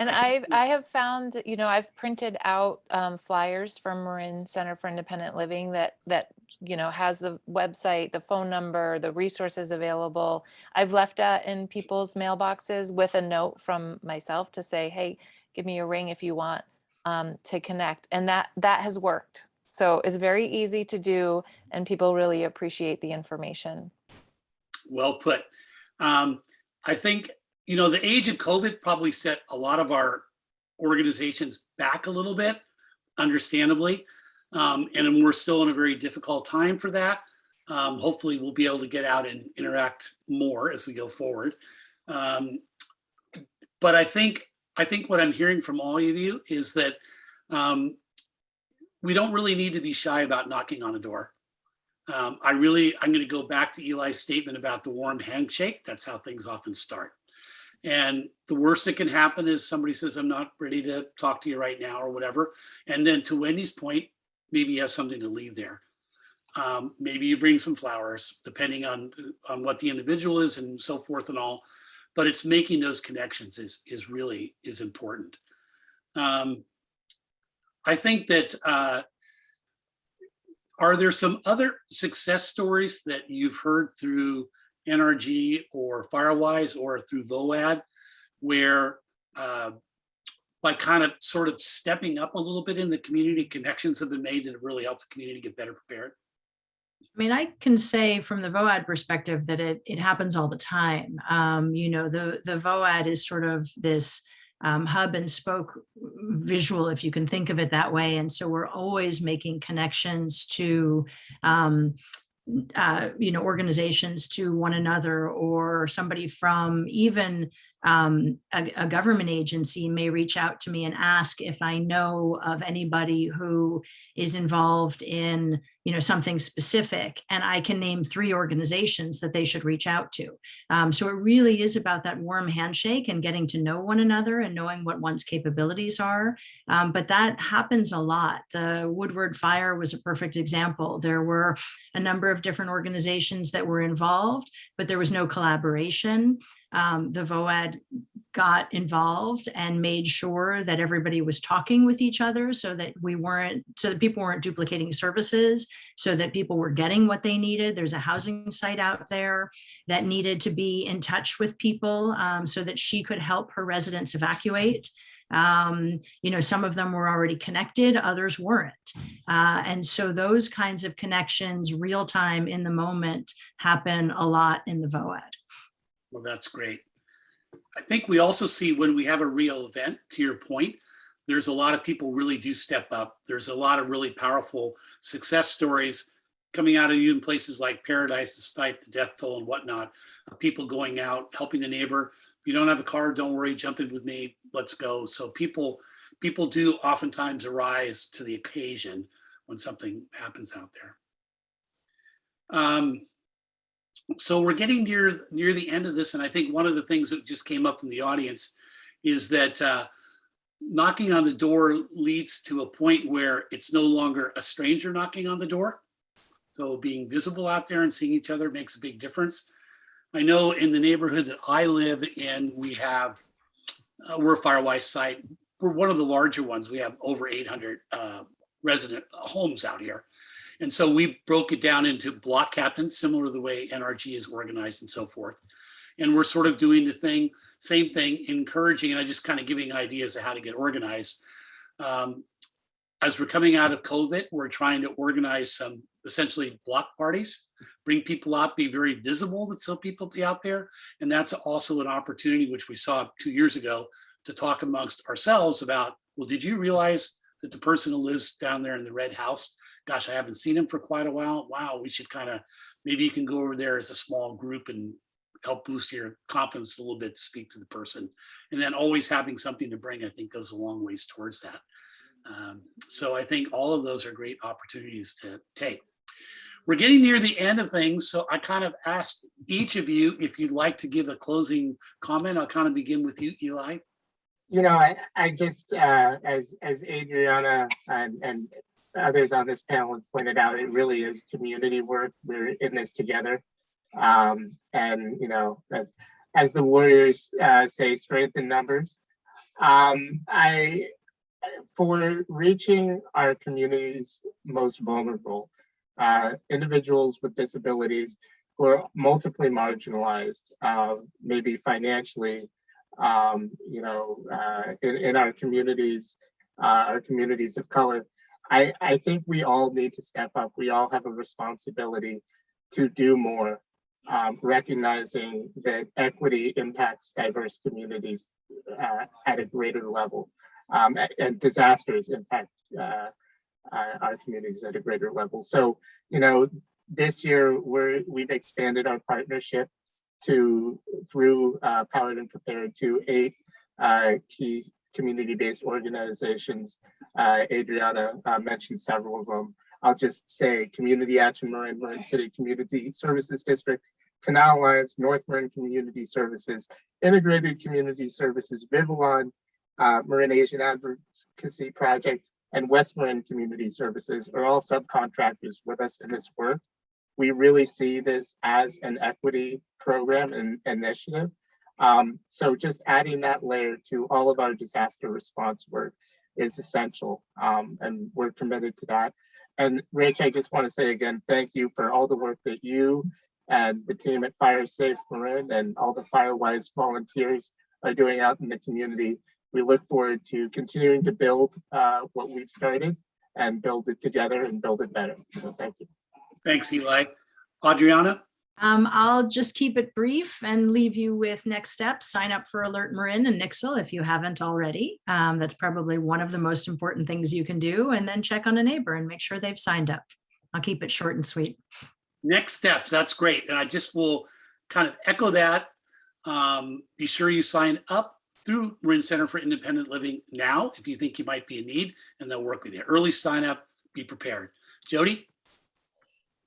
And I have found that, I've printed out flyers from Marin Center for Independent Living that has the website, the phone number, the resources available. I've left that in people's mailboxes with a note from myself to say, hey, give me a ring if you want to connect. And that has worked. So it's very easy to do, and people really appreciate the information. Well put. I think, the age of COVID probably set a lot of our organizations back a little bit, understandably. And we're still in a very difficult time for that. Hopefully we'll be able to get out and interact more as we go forward. But I think what I'm hearing from all of you is that we don't really need to be shy about knocking on a door. I'm going to go back to Eli's statement about the warm handshake. That's how things often start. And the worst that can happen is somebody says, I'm not ready to talk to you right now, or whatever. And then to Wendy's point, maybe you have something to leave there. Maybe you bring some flowers, depending on what the individual is and so forth and all. But it's making those connections is really important. I think that, are there some other success stories that you've heard through NRG or Firewise or through VOAD, where by kind of sort of stepping up a little bit in the community, connections have been made that have really helped the community get better prepared? I mean, I can say from the VOAD perspective that it happens all the time. The VOAD is sort of this hub and spoke visual, if you can think of it that way. And so we're always making connections to organizations to one another, or somebody from even a government agency may reach out to me and ask if I know of anybody who is involved in something specific, and I can name 3 organizations that they should reach out to. So it really is about that warm handshake and getting to know one another and knowing what one's capabilities are. But that happens a lot. The Woodward fire was a perfect example. There were a number of different organizations that were involved, but there was no collaboration. The VOAD got involved and made sure that everybody was talking with each other, so that people weren't duplicating services, so that people were getting what they needed. There's a housing site out there that needed to be in touch with people so that she could help her residents evacuate. Some of them were already connected, others weren't. And so those kinds of connections, real time in the moment, happen a lot in the VOAD. Well, that's great. I think we also see when we have a real event, to your point, there's a lot of people really do step up. There's a lot of really powerful success stories coming out of you in places like Paradise, despite the death toll and whatnot, of people going out, helping the neighbor. If you don't have a car, don't worry, jump in with me, let's go. So people do oftentimes arise to the occasion when something happens out there. So we're getting near the end of this, and I think one of the things that just came up from the audience is that knocking on the door leads to a point where it's no longer a stranger knocking on the door. So being visible out there and seeing each other makes a big difference. I know in the neighborhood that I live in, we're a Firewise site. We're one of the larger ones. We have over 800 resident homes out here. And so we broke it down into block captains, similar to the way NRG is organized and so forth. And we're sort of doing the same thing, encouraging, and I just kind of giving ideas of how to get organized. As we're coming out of COVID, we're trying to organize some essentially block parties, bring people out, be very visible, that so people be out there. And that's also an opportunity, which we saw 2 years ago, to talk amongst ourselves about, well, did you realize that the person who lives down there in the red house, gosh, I haven't seen him for quite a while. Wow, we should kind of, maybe you can go over there as a small group and help boost your confidence a little bit to speak to the person. And then always having something to bring, I think, goes a long ways towards that. So I think all of those are great opportunities to take. We're getting near the end of things, so I kind of asked each of you if you'd like to give a closing comment. I'll kind of begin with you, Eli. You know, I just, as Adrianna and others on this panel have pointed out, it really is community work. We're in this together. And, you know, as the Warriors say, strength in numbers. For reaching our community's most vulnerable, individuals with disabilities who are multiply marginalized, maybe financially, you know, in our communities of color, I think we all need to step up. We all have a responsibility to do more, recognizing that equity impacts diverse communities at a greater level. And disasters impact our communities at a greater level. So, you know, this year we've expanded our partnership through Powered and Prepared to 8 key community-based organizations. Adrianna mentioned several of them. I'll just say Community Action Marin, Marin City Community Services District, Canal Alliance, North Marin Community Services, Integrated Community Services, Vivalon, Marin Asian Advocacy Project, and West Marin Community Services are all subcontractors with us in this work. We really see this as an equity program and initiative. So just adding that layer to all of our disaster response work is essential, and we're committed to that. And Rach, I just want to say again, thank you for all the work that you and the team at Fire Safe Marin and all the Firewise volunteers are doing out in the community. We look forward to continuing to build what we've started and build it together and build it better. So thank you. Thanks, Eli. Adrianna? I'll just keep it brief and leave you with next steps. Sign up for Alert Marin and Nixle if you haven't already. That's probably one of the most important things you can do. And then check on a neighbor and make sure they've signed up. I'll keep it short and sweet. Next steps, that's great. And I just will kind of echo that. Be sure you sign up through Marin Center for Independent Living now if you think you might be in need, and they'll work with you. Early sign up, be prepared. Jody?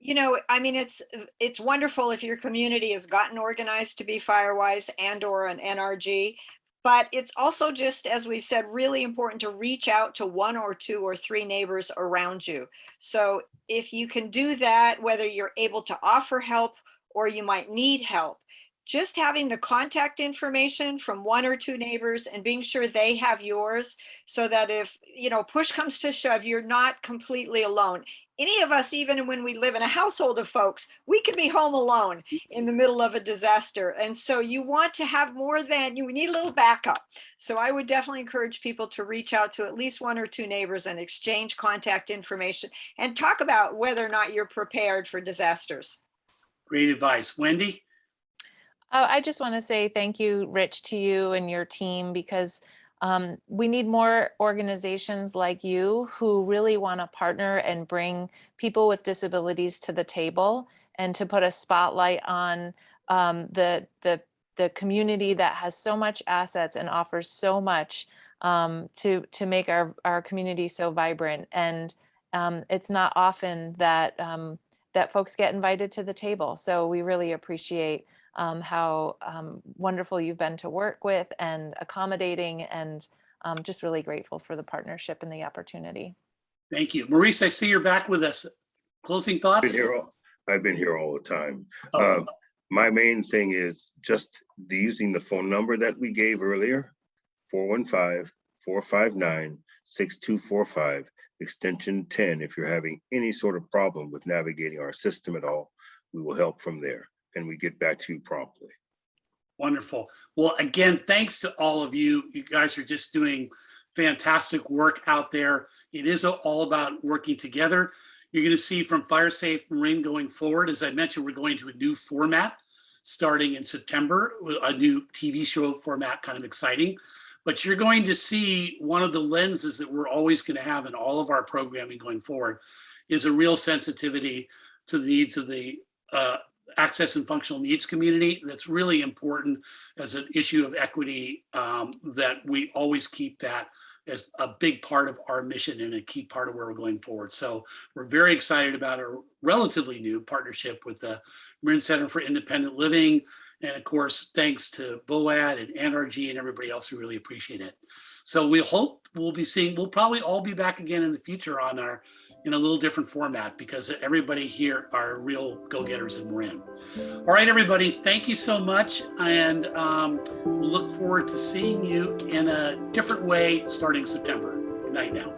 You know, I mean, it's wonderful if your community has gotten organized to be Firewise and or an NRG, but it's also just, as we've said, really important to reach out to 1 or 2 or 3 neighbors around you. So if you can do that, whether you're able to offer help or you might need help, just having the contact information from 1 or 2 neighbors and being sure they have yours, so that if, you know, push comes to shove, you're not completely alone. Any of us, even when we live in a household of folks, we could be home alone in the middle of a disaster. And so you want to have more than, you need a little backup. So I would definitely encourage people to reach out to at least 1 or 2 neighbors and exchange contact information and talk about whether or not you're prepared for disasters. Great advice. Wendy? I just want to say thank you, Rich, to you and your team, because We need more organizations like you who really want to partner and bring people with disabilities to the table and to put a spotlight on the community that has so much assets and offers so much to make our community so vibrant. And it's not often that that folks get invited to the table. So we really appreciate how wonderful you've been to work with and accommodating, and just really grateful for the partnership and the opportunity. Thank you. Maurice, I see you're back with us. Closing thoughts? I've been here all the time. Oh. My main thing is just using the phone number that we gave earlier, 415-459-6245, extension 10. If you're having any sort of problem with navigating our system at all, we will help from there, and we get back to you promptly. Wonderful. Well, again, thanks to all of you. You guys are just doing fantastic work out there. It is all about working together. You're going to see from FireSafe Marin going forward, as I mentioned, we're going to a new format starting in September, a new TV show format, kind of exciting. But you're going to see one of the lenses that we're always going to have in all of our programming going forward is a real sensitivity to the needs of the access and functional needs community. That's really important as an issue of equity, that we always keep that as a big part of our mission and a key part of where we're going forward. So we're very excited about our relatively new partnership with the Marin Center for Independent Living. And of course, thanks to VOAD and NRG and everybody else, we really appreciate it. So we hope we'll probably all be back again in the future in a little different format, because everybody here are real go-getters in Marin. All right, everybody, thank you so much. And we'll look forward to seeing you in a different way starting September. Good night now.